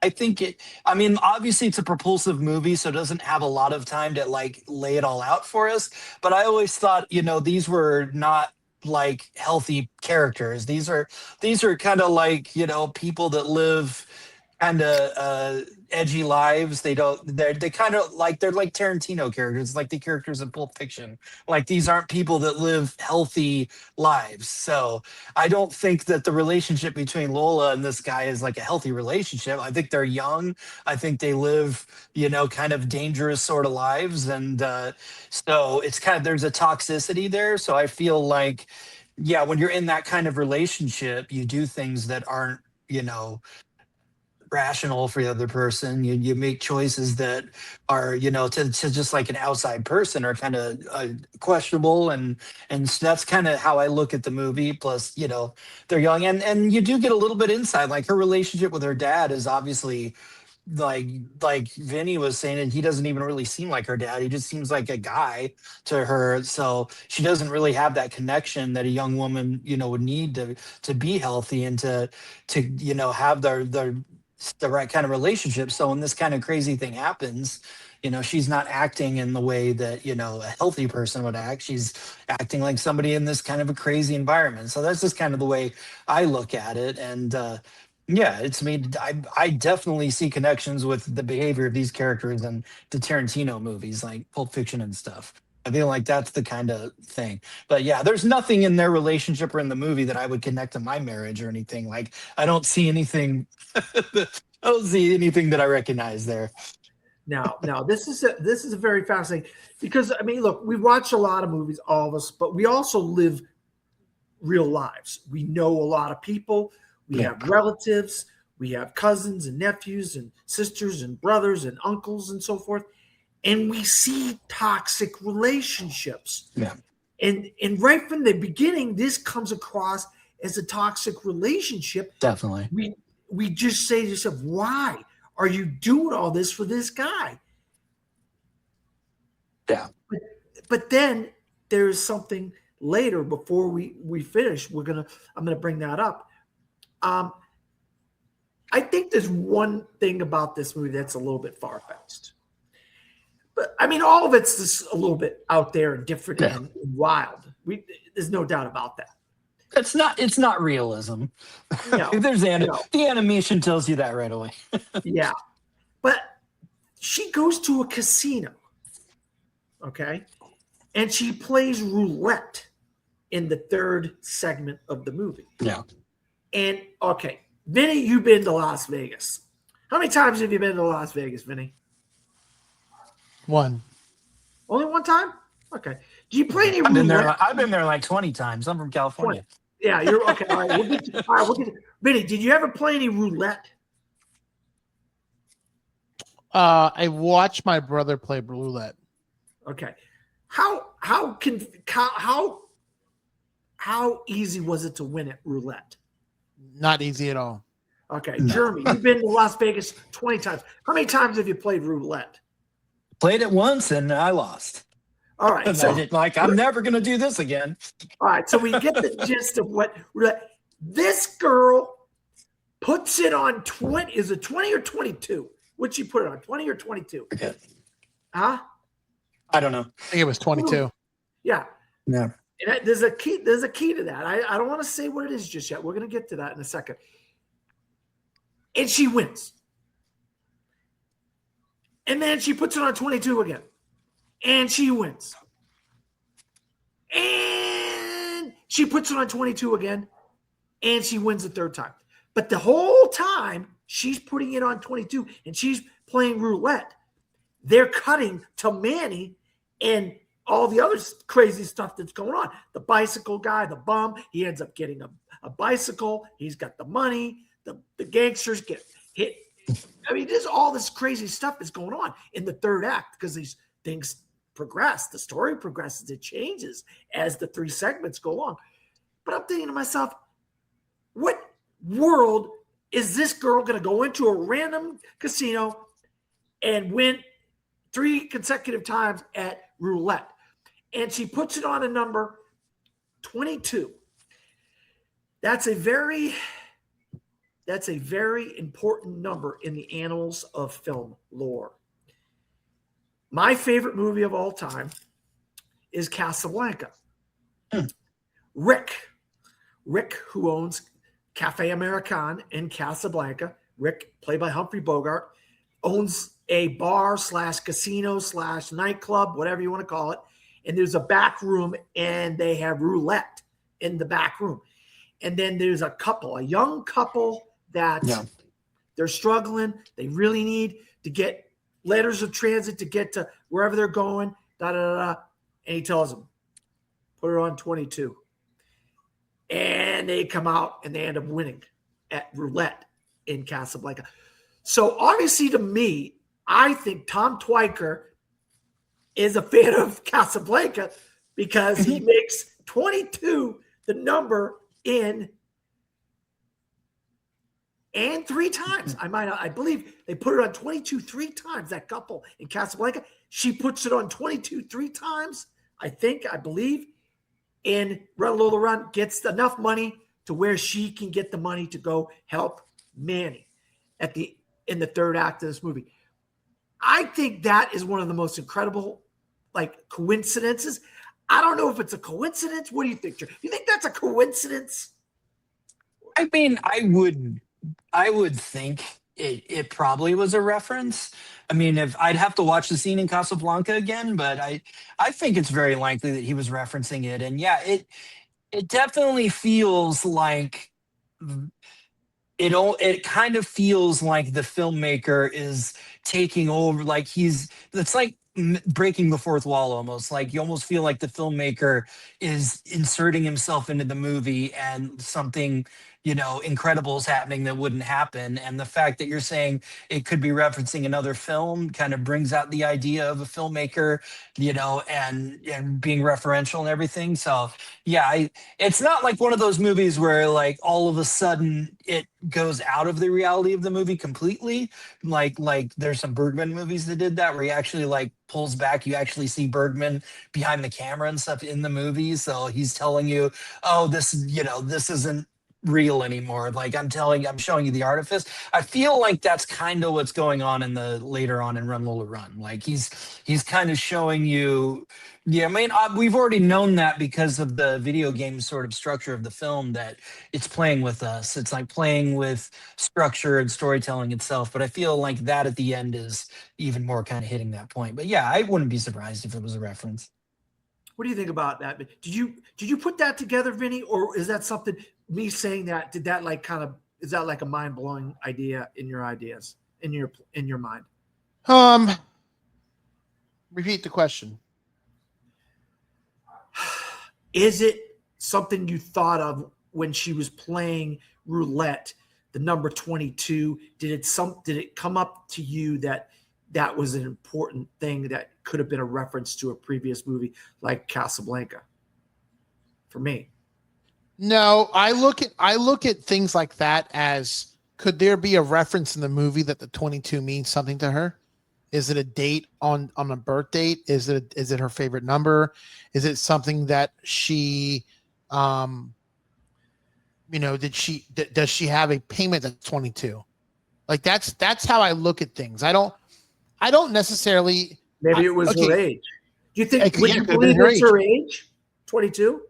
I think I mean, obviously it's a propulsive movie, so it doesn't have a lot of time to like lay it all out for us. But I always thought, these were not like healthy characters. These are kind of like, people that live kind of edgy lives. They kind of like, they're like Tarantino characters, like the characters in Pulp Fiction. Like these aren't people that live healthy lives. So I don't think that the relationship between Lola and this guy is like a healthy relationship. I think they're young. I think they live, kind of dangerous sort of lives. And so it's kind of, there's a toxicity there. So I feel like, yeah, when you're in that kind of relationship, you do things that aren't, rational for the other person. You make choices that are, to just like an outside person are kind of questionable, and so that's kind of how I look at the movie. Plus, they're young, and you do get a little bit insight. Like her relationship with her dad is obviously like Vinny was saying, and he doesn't even really seem like her dad. He just seems like a guy to her. So she doesn't really have that connection that a young woman, would need to be healthy and to have the right kind of relationship. So when this kind of crazy thing happens, she's not acting in the way that, a healthy person would act. She's acting like somebody in this kind of a crazy environment. So that's just kind of the way I look at it. And yeah, it's made. I definitely see connections with the behavior of these characters and the Tarantino movies, like Pulp Fiction and stuff. I feel like that's the kind of thing. But yeah, there's nothing in their relationship or in the movie that I would connect to my marriage or anything. Like I don't see anything. I don't see anything that I recognize there. Now, this is a very fascinating because I mean, look, we watch a lot of movies, all of us, but we also live real lives. We know a lot of people. We have relatives. We have cousins and nephews and sisters and brothers and uncles and so forth, and we see toxic relationships. Yeah. And right from the beginning, this comes across as a toxic relationship. Definitely. We just say to yourself, why are you doing all this for this guy? Yeah. But then there's something later before we finish. I'm gonna bring that up. I think there's one thing about this movie that's a little bit far-fetched. But I mean, all of it's just a little bit out there and different and wild. There's no doubt about that. It's not realism. No, the animation tells you that right away. Yeah. But she goes to a casino, okay? And she plays roulette in the third segment of the movie. Yeah. And, okay, Vinny, you've been to Las Vegas. How many times have you been to Las Vegas, Vinny? One. Only one time? Okay. Do you play any roulette? I've been there like 20 times. I'm from California. 20. Yeah, you're okay. All right, we'll get to Vinny, did you ever play any roulette? I watched my brother play roulette. Okay. How easy was it to win at roulette? Not easy at all. Okay, No. Jeremy, you've been to Las Vegas 20 times. How many times have you played roulette? Played it once and I lost. All right, so I'm never going to do this again. all right, so we get the gist of what roulette. This girl puts it on 20. Is it 20 or 22? What'd she put it on? 20 or 22? Forget. Huh? I don't know. I think it was 22. Yeah. No. And there's a key to that. I don't want to say what it is just yet. We're going to get to that in a second. And she wins. And then she puts it on 22 again. And she wins. And she puts it on 22 again. And she wins the third time. But the whole time she's putting it on 22 and she's playing roulette, they're cutting to Manny and all the other crazy stuff that's going on. The bicycle guy, the bum, he ends up getting a bicycle. He's got the money. The gangsters get hit. I mean, there's all this crazy stuff that's going on in the third act because these things progress. The story progresses. It changes as the three segments go along. But I'm thinking to myself, what world is this girl going to go into a random casino and win 3 consecutive times at roulette? And she puts it on a number 22. That's a very important number in the annals of film lore. My favorite movie of all time is Casablanca. Rick, who owns Cafe American in Casablanca, Rick, played by Humphrey Bogart, owns a bar / casino / nightclub, whatever you want to call it. And there's a back room and they have roulette in the back room. And then there's a young couple that they're struggling. They really need to get letters of transit to get to wherever they're going, And he tells them, put it on 22. And they come out and they end up winning at roulette in Casablanca. So obviously to me, I think Tom Twyker is a fan of Casablanca because he makes 22 the number in and 3 times. I believe they put it on 22 3 times, that couple in Casablanca. She puts it on 22 3 times, I believe. And Lola Run gets enough money to where she can get the money to go help Manny in the third act of this movie. I think that is one of the most incredible coincidences. I don't know if it's a coincidence. What do you think, Joe? You think that's a coincidence? I mean, I would think it probably was a reference. I mean, if I'd have to watch the scene in Casablanca again, but I think it's very likely that he was referencing it. And yeah, it definitely feels like it kind of feels like the filmmaker is taking over, like it's like breaking the fourth wall almost. Like you almost feel like the filmmaker is inserting himself into the movie, and something, incredible is happening that wouldn't happen. And the fact that you're saying it could be referencing another film kind of brings out the idea of a filmmaker, and being referential and everything. So yeah, it's not like one of those movies where like all of a sudden it goes out of the reality of the movie completely. Like there's some Bergman movies that did that, where he actually like pulls back. You actually see Bergman behind the camera and stuff in the movie. So he's telling you, oh, this isn't real anymore. Like I'm showing you the artifice. I feel like that's kind of what's going on in the later on in Run Lola Run. Like he's kind of showing you. Yeah, I mean, we've already known that because of the video game sort of structure of the film, that it's playing with us. It's like playing with structure and storytelling itself. But I feel like that at the end is even more kind of hitting that point. But yeah, I wouldn't be surprised if it was a reference. What do you think about that? Did you put that together, Vinny, or is that something, me saying that, did that like kind of, is that like a mind blowing idea in your ideas, in your mind? Repeat the question. Is it something you thought of when she was playing roulette, the number 22? Did it come up to you that was an important thing that could have been a reference to a previous movie like Casablanca? For me, No, I look at things like that as, could there be a reference in the movie that the 22 means something to her? Is it a date on a birth date? Is it her favorite number? Is it something that she, does she have a payment that's 22? Like that's how I look at things. I don't necessarily. maybe it was her age. Do you think? Would you could have been believe her it's age. her age? 22.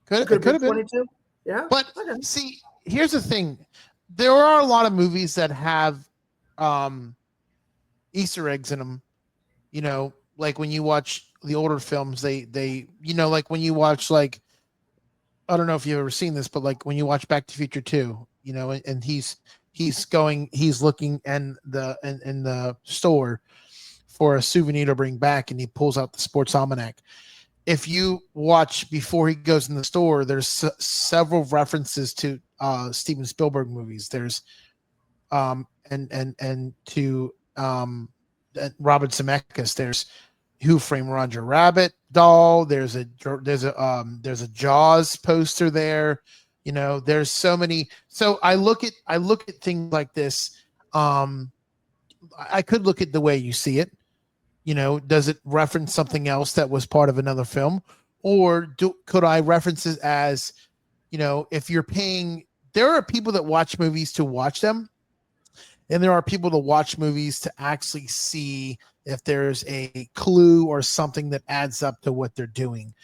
Could have been 22. Yeah. But Okay. see, here's the thing: there are a lot of movies that have Easter eggs in them. Like when you watch the older films, they like when you watch, like, I don't know if you've ever seen this, but like when you watch Back to Future 2, and he's looking in the store for a souvenir to bring back, and he pulls out the sports almanac. If you watch before he goes in the store, there's several references to Steven Spielberg movies. There's and to Robert Zemeckis. There's Who Framed Roger Rabbit doll. There's a Jaws poster there. There's so many. So I look at things like this. I could look at the way you see it. Does it reference something else that was part of another film, or could I reference it as, if you're paying? There are people that watch movies to watch them, and there are people to watch movies to actually see if there's a clue or something that adds up to what they're doing.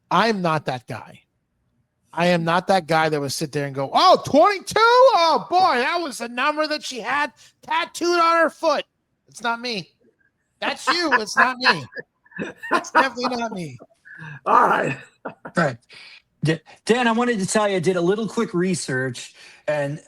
I'm not that guy. I am not that guy that would sit there and go, oh, 22? Oh, boy, that was the number that she had tattooed on her foot. It's not me. That's you. It's not me. It's definitely not me. All right. Right. Dan, I wanted to tell you, I did a little quick research, and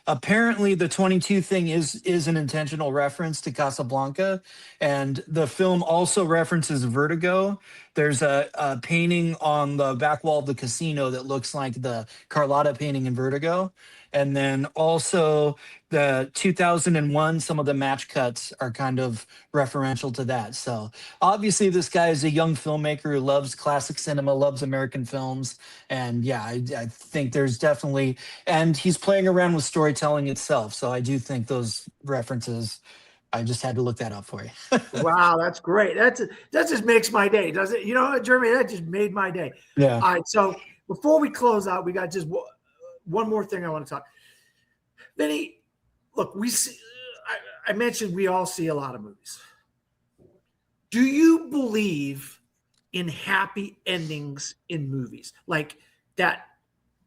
apparently the 22 thing is an intentional reference to Casablanca, and the film also references Vertigo. There's a painting on the back wall of the casino that looks like the Carlotta painting in Vertigo. And then also the 2001, some of the match cuts are kind of referential to that. So obviously this guy is a young filmmaker who loves classic cinema, loves American films. And yeah, I think there's definitely, and he's playing around with storytelling itself. So I do think those references, I just had to look that up for you. Wow, that's great. That just makes my day, does it? You know what, Jeremy? That just made my day. Yeah. All right. So before we close out, we got just one more thing I want to talk. Vinny, look, we see. I mentioned we all see a lot of movies. Do you believe in happy endings in movies, like that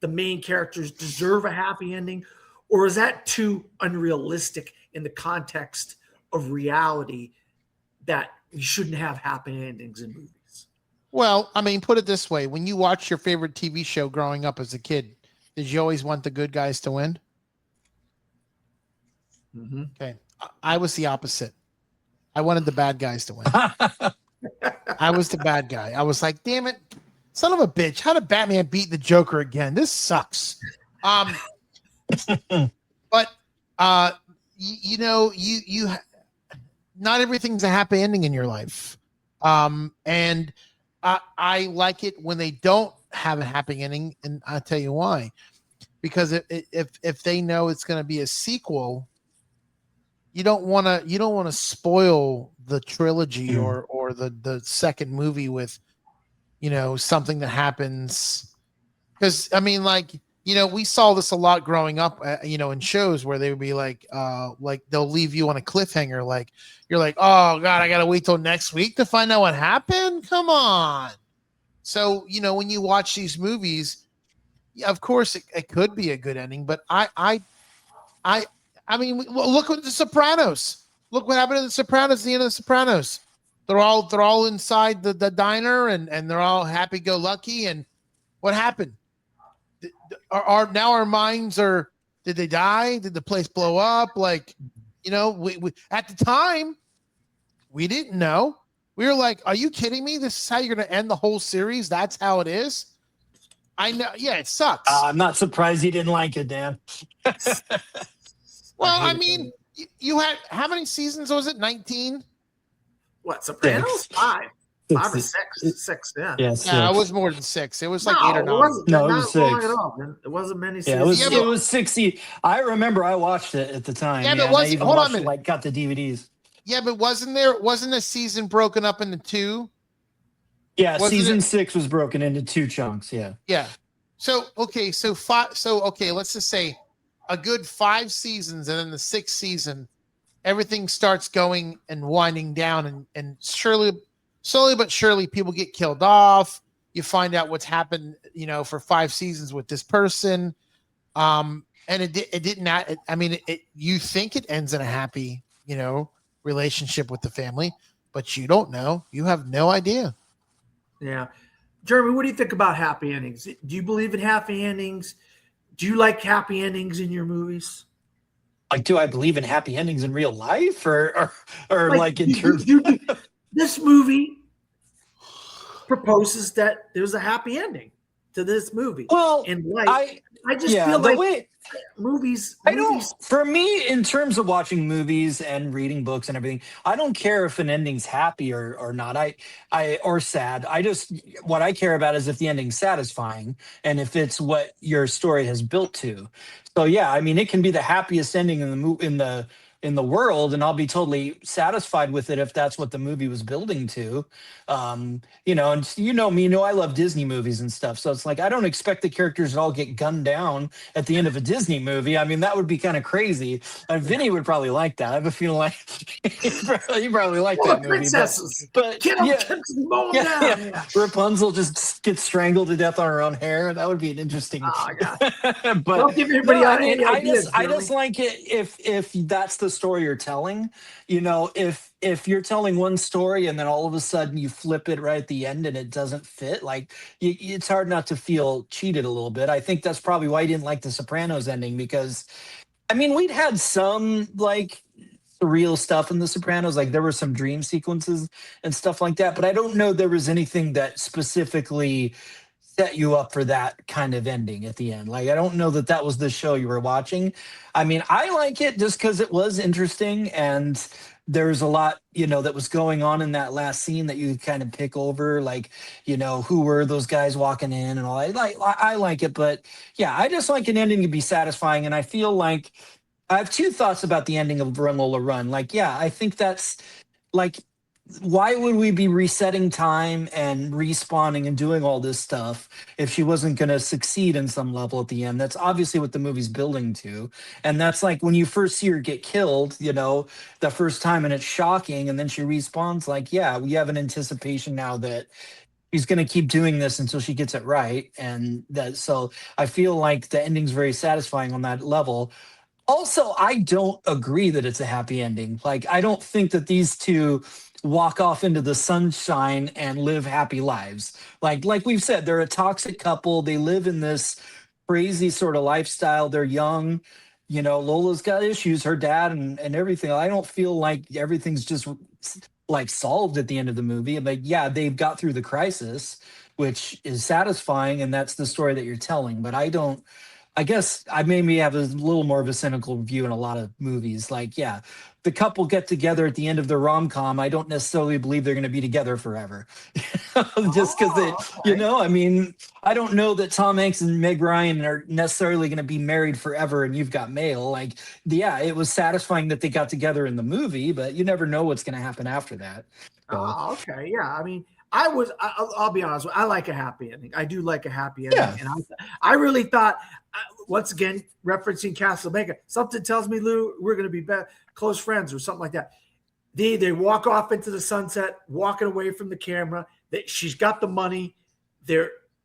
the main characters deserve a happy ending, or is that too unrealistic in the context of reality that we shouldn't have happy endings in movies? Well, I mean, put it this way: when you watch your favorite TV show growing up as a kid, did you always want the good guys to win? Mm-hmm. Okay. I was the opposite. I wanted the bad guys to win. I was the bad guy. I was like, damn it, son of a bitch. How did Batman beat the Joker again? This sucks. But you know, you not everything's a happy ending in your life. And I like it when they don't have a happy ending, and I'll tell you why. Because if they know it's going to be a sequel, you don't want to spoil the trilogy or the second movie with, you know, something that happens. Because I mean, like, you know, we saw this a lot growing up, you know, in shows where they would be like they'll leave you on a cliffhanger, like you're like, oh god, I gotta wait till next week to find out what happened. Come on. So you know, when you watch these movies, yeah, of course it could be a good ending, but I mean, look at The Sopranos. Look what happened to The Sopranos. At the end of The Sopranos, they're all inside the diner and they're all happy go lucky. And what happened? Our now our minds are. Did they die? Did the place blow up? Like, you know, we at the time we didn't know. We were like, "Are you kidding me? This is how you're going to end the whole series? That's how it is." I know. Yeah, it sucks. I'm not surprised you didn't like it, Dan. Well, I mean, you had how many seasons was it? 19? What, Sopranos? Six. 5 or 6? 6, yeah. Yes. Yeah, it was more than 6. It was like 8 or 9. It wasn't, No, it not was long 6. at all, man. It wasn't many Yeah, seasons. it was 60. I remember I watched it at the time. Yeah, but and was- I even hold on a watched it, minute. like got the DVDs. Yeah, but wasn't a season broken up into 2? Yeah, Wasn't season it- 6 was broken into 2 chunks. Yeah. Yeah. So okay, so 5. So okay, let's just say a good 5 seasons, and then the 6th season, everything starts going and winding down, and slowly but surely, people get killed off. You find out what's happened, you know, for 5 seasons with this person. And it didn't. I mean, you think it ends in a happy, you know, relationship with the family, but you don't know. You have no idea. Yeah. Jeremy, what do you think about happy endings? Do you believe in happy endings? Do you like happy endings in your movies? Like, do I believe in happy endings in real life, or like in terms? This movie proposes that there's a happy ending to this movie. Well, in life. I just feel the like movies. movies. For me, in terms of watching movies and reading books and everything, I don't care if an ending's happy or not. I or sad. What I care about is if the ending's satisfying and if it's what your story has built to. So yeah, I mean, it can be the happiest ending in the world, and I'll be totally satisfied with it if that's what the movie was building to. You know, and you know me, I love Disney movies and stuff. So it's like I don't expect the characters to all get gunned down at the end of a Disney movie. I mean, that would be kind of crazy. Vinny would probably like that. I have a feeling like he probably like that movie. Princesses. But Yeah. Rapunzel just gets strangled to death on her own hair. That would be an interesting. Oh, yeah. But Don't give anybody any ideas, I just like it if that's the story you're telling. You know, if you're telling one story and then all of a sudden you flip it right at the end and it doesn't fit, like it's hard not to feel cheated a little bit. I think that's probably why I didn't like the Sopranos ending, because I mean, we'd had some like surreal stuff in the Sopranos, like there were some dream sequences and stuff like that, but I don't know there was anything that specifically set you up for that kind of ending at the end. Like I don't know that was the show you were watching. I mean, I like it just because it was interesting and there's a lot, you know, that was going on in that last scene that you kind of pick over, like, you know, who were those guys walking in and all that. I like it, but yeah, I just like an ending to be satisfying. And I feel like I have 2 thoughts about the ending of Run Lola Run. Like, yeah, I think that's like, why would we be resetting time and respawning and doing all this stuff if she wasn't going to succeed in some level at the end? That's obviously what the movie's building to. And that's like when you first see her get killed, you know, the first time, and it's shocking. And then she respawns, like, yeah, we have an anticipation now that she's going to keep doing this until she gets it right. And so I feel like the ending's very satisfying on that level. Also, I don't agree that it's a happy ending. Like, I don't think that these two walk off into the sunshine and live happy lives. Like we've said, they're a toxic couple. They live in this crazy sort of lifestyle. They're young. Lola's got issues, her dad and everything. I don't feel like everything's just like solved at the end of the movie. But yeah, they've got through the crisis, which is satisfying, and that's the story that you're telling. But I guess I maybe have a little more of a cynical view in a lot of movies. Like, yeah, the couple get together at the end of the rom-com. I don't necessarily believe they're going to be together forever. Just because Okay. I mean, I don't know that Tom Hanks and Meg Ryan are necessarily going to be married forever and you've got mail. Like, yeah, it was satisfying that they got together in the movie, but you never know what's going to happen after that. So, Oh, okay. Yeah. I mean, I'll be honest. I like a happy ending. I do like a happy ending. yeah. And I really thought, once again, referencing Castlemaker, something tells me, Lou, we're going to be close friends or something like that. They walk off into the sunset, walking away from the camera. She's got the money.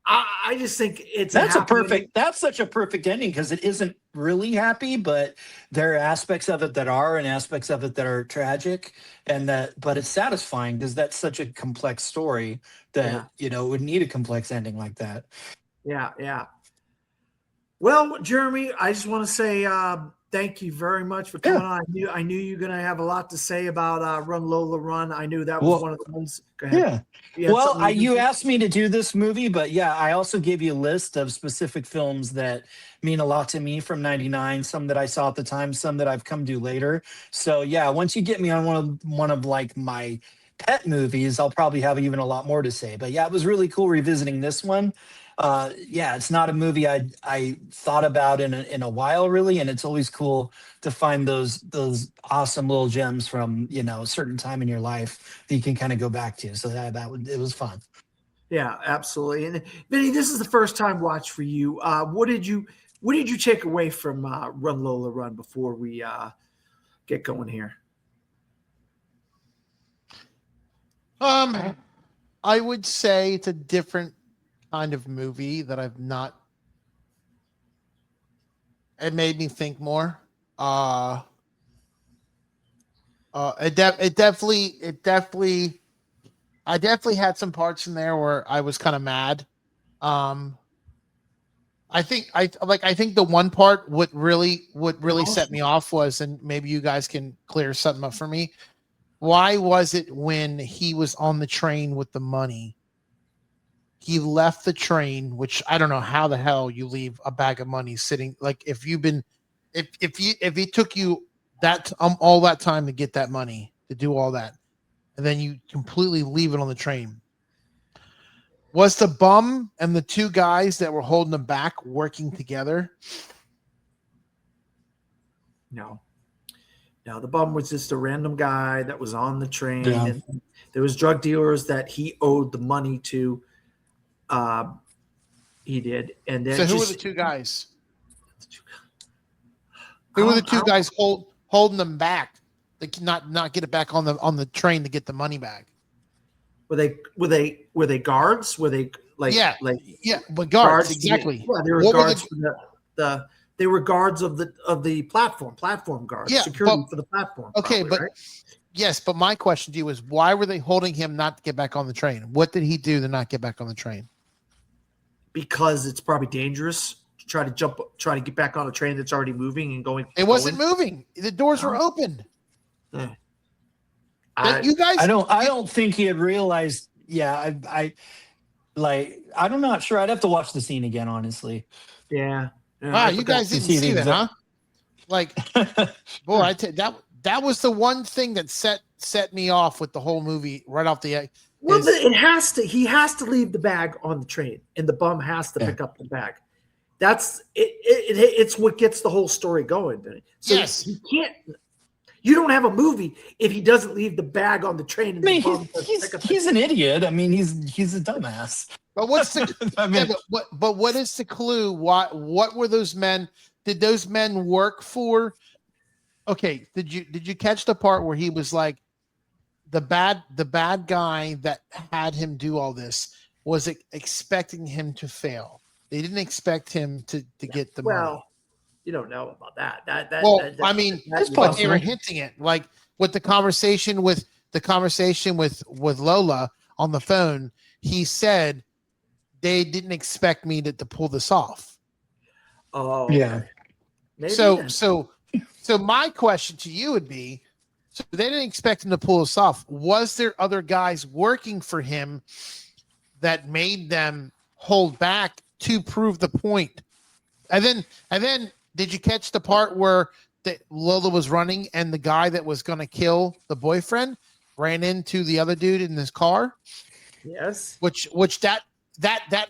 I just think it's That's ending. that's such a perfect ending because it isn't really happy, but there are aspects of it that are and aspects of it that are tragic, but it's satisfying because that's such a complex story that, would need a complex ending like that. Yeah, yeah. Well, Jeremy, I just want to say thank you very much for coming on. I knew you were going to have a lot to say about Run Lola Run. I knew that was one of the ones. Go ahead. Yeah. Well, you asked me to do this movie, but yeah, I also gave you a list of specific films that mean a lot to me from '99. Some that I saw at the time, some that I've come to later. So yeah, once you get me on one of like my pet movies, I'll probably have even a lot more to say. But yeah, it was really cool revisiting this one. Yeah, it's not a movie I thought about in a while, really, and it's always cool to find those awesome little gems from a certain time in your life that you can kind of go back to. So it was fun. Yeah, absolutely. And Vinny, this is the first time watch for you. What did you take away from Run Lola Run before we get going here? I would say it's a different kind of movie that I've not. It made me think more. It definitely. I definitely had some parts in there where I was kind of mad. I think the one part what really set me off was, and maybe you guys can clear something up for me. Why was it when he was on the train with the money, he left the train, which I don't know how the hell you leave a bag of money sitting, like if it took you that all that time to get that money to do all that, and then you completely leave it on the train. Was the bum and the two guys that were holding him back working together? No, the bum was just a random guy that was on the train, Yeah. and there was drug dealers that he owed the money to. He did, and then So who were the two guys? Who were the two guys holding them back? They not get it back on the train to get the money back. Were they guards? Were they like but guards exactly. Yeah, they were guards for they were guards of the platform guards, security for the platform. Okay, probably, but right? yes, but my question to you is, why were they holding him not to get back on the train? What did he do to not get back on the train? Because it's probably dangerous to try to get back on a train that's already moving and going. It wasn't moving. The doors were open. Yeah. You guys, I don't think he had realized. Yeah, I'm not sure. I'd have to watch the scene again, honestly. Yeah. Wow, you guys didn't see that, huh? Like, boy, that was the one thing that set me off with the whole movie right off the. Well, it has to. He has to leave the bag on the train, and the bum has to pick up the bag. That's it. It's what gets the whole story going. So yes, he can't. You don't have a movie if he doesn't leave the bag on the train. And he's an idiot. I mean, he's a dumbass. But what's the? But what is the clue? What were those men? Did those men work for? Okay, did you catch the part where he was like, the bad guy that had him do all this was expecting him to fail. They didn't expect him to get the money. You don't know about that. I mean, but they were hinting it, like with the conversation with Lola on the phone. He said they didn't expect me to pull this off. Oh, yeah. Maybe So then. so my question to you would be, so they didn't expect him to pull this off. Was there other guys working for him that made them hold back to prove the point? And then did you catch the part where Lola was running and the guy that was going to kill the boyfriend ran into the other dude in his car? Yes. Which that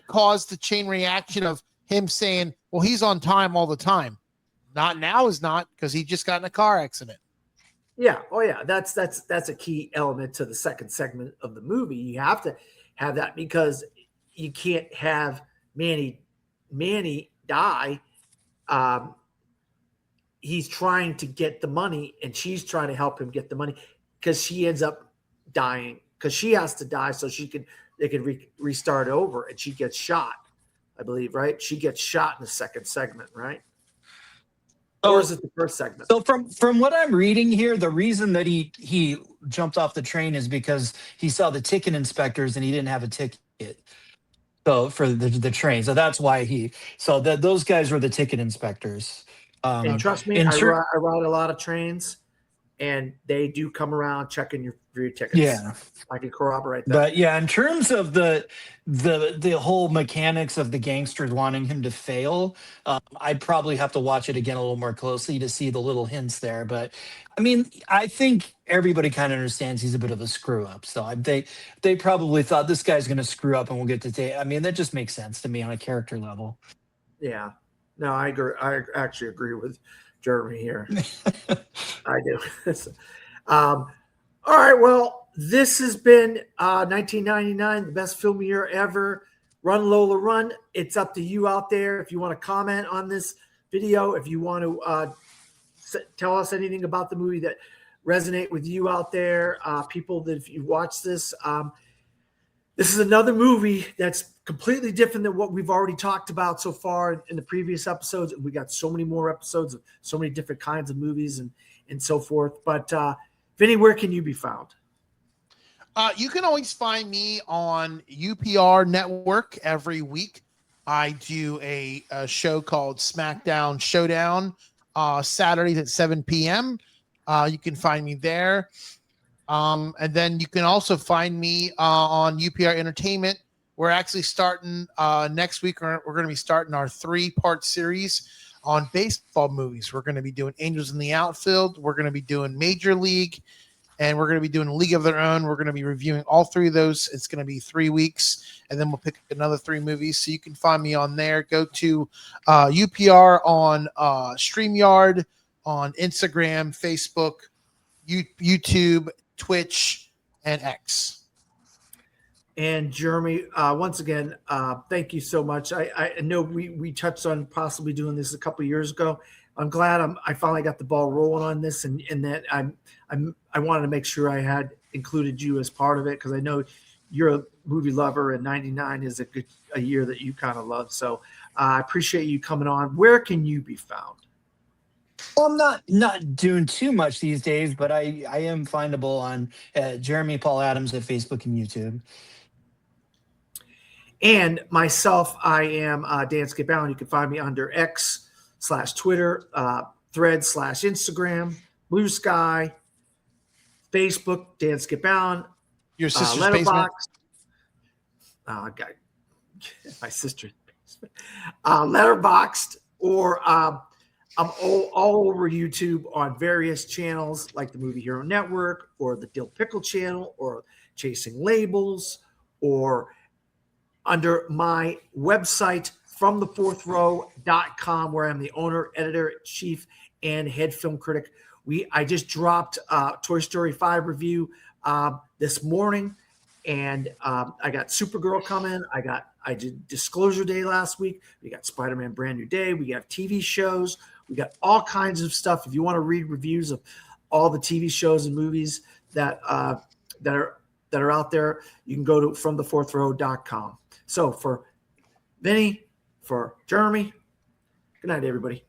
caused the chain reaction of him saying, well, he's on time all the time. Not now is not, because he just got in a car accident. Yeah. Oh, yeah. That's a key element to the second segment of the movie. You have to have that because you can't have Manny die. He's trying to get the money, and she's trying to help him get the money because she ends up dying because she has to die so they can restart over, and she gets shot. I believe, right? She gets shot in the second segment, right? Or is it the first segment? So from what I'm reading here, the reason that he jumped off the train is because he saw the ticket inspectors and he didn't have a ticket. So for the train, so that's why those guys were the ticket inspectors. And trust me, I ride a lot of trains, and they do come around checking your tickets. Yeah, I can corroborate that. but yeah, in terms of the whole mechanics of the gangsters wanting him to fail, I'd probably have to watch it again a little more closely to see the little hints there. But I mean, I think everybody kind of understands he's a bit of a screw up. So they probably thought this guy's going to screw up and we'll get to take. I mean, that just makes sense to me on a character level. Yeah. No, I agree. I actually agree with Jeremy here. I do. All right. Well, this has been 1999, the best film year ever. Run, Lola, Run. It's up to you out there. If you want to comment on this video, if you want to tell us anything about the movie that resonate with you out there, people that if you watch this, this is another movie that's completely different than what we've already talked about so far in the previous episodes. We got so many more episodes of so many different kinds of movies and so forth. But Vinny, where can you be found? You can always find me on UPR Network every week. I do a show called SmackDown Showdown, Saturdays at 7 p.m. You can find me there. And then you can also find me on UPR Entertainment. We're actually starting next week. We're going to be starting our 3-part series on baseball movies. We're going to be doing Angels in the Outfield. We're going to be doing Major League, and we're going to be doing League of Their Own. We're going to be reviewing all 3 of those. It's going to be 3 weeks, and then we'll pick another 3 movies. So you can find me on there. Go to UPR on StreamYard, on Instagram, Facebook, YouTube, Twitch, and X. And Jeremy, once again, thank you so much. I know we touched on possibly doing this a couple of years ago. I'm glad I finally got the ball rolling on this, and that I wanted to make sure I had included you as part of it because I know you're a movie lover, and '99 is a year that you kind of love. So I appreciate you coming on. Where can you be found? Well, I'm not doing too much these days, but I am findable on Jeremy Paul Adams at Facebook and YouTube. And myself, I am Dan Skip Allen. You can find me under X/Twitter, Thread/Instagram, Blue Sky, Facebook, Dan Skip Allen, Your sister's Letterboxd. basement. I got my sister's basement. Letterboxd, or I'm all over YouTube on various channels like the Movie Hero Network or the Dill Pickle channel or Chasing Labels, or under my website, FromTheFourthRow.com, where I'm the owner, editor-in-chief, and head film critic. I just dropped Toy Story 5 review this morning, and I got Supergirl coming. I did Disclosure Day last week. We got Spider-Man Brand New Day. We got TV shows. We got all kinds of stuff. If you want to read reviews of all the TV shows and movies that are out there, you can go to FromTheFourthRow.com. So for Vinny, for Jeremy, good night, everybody.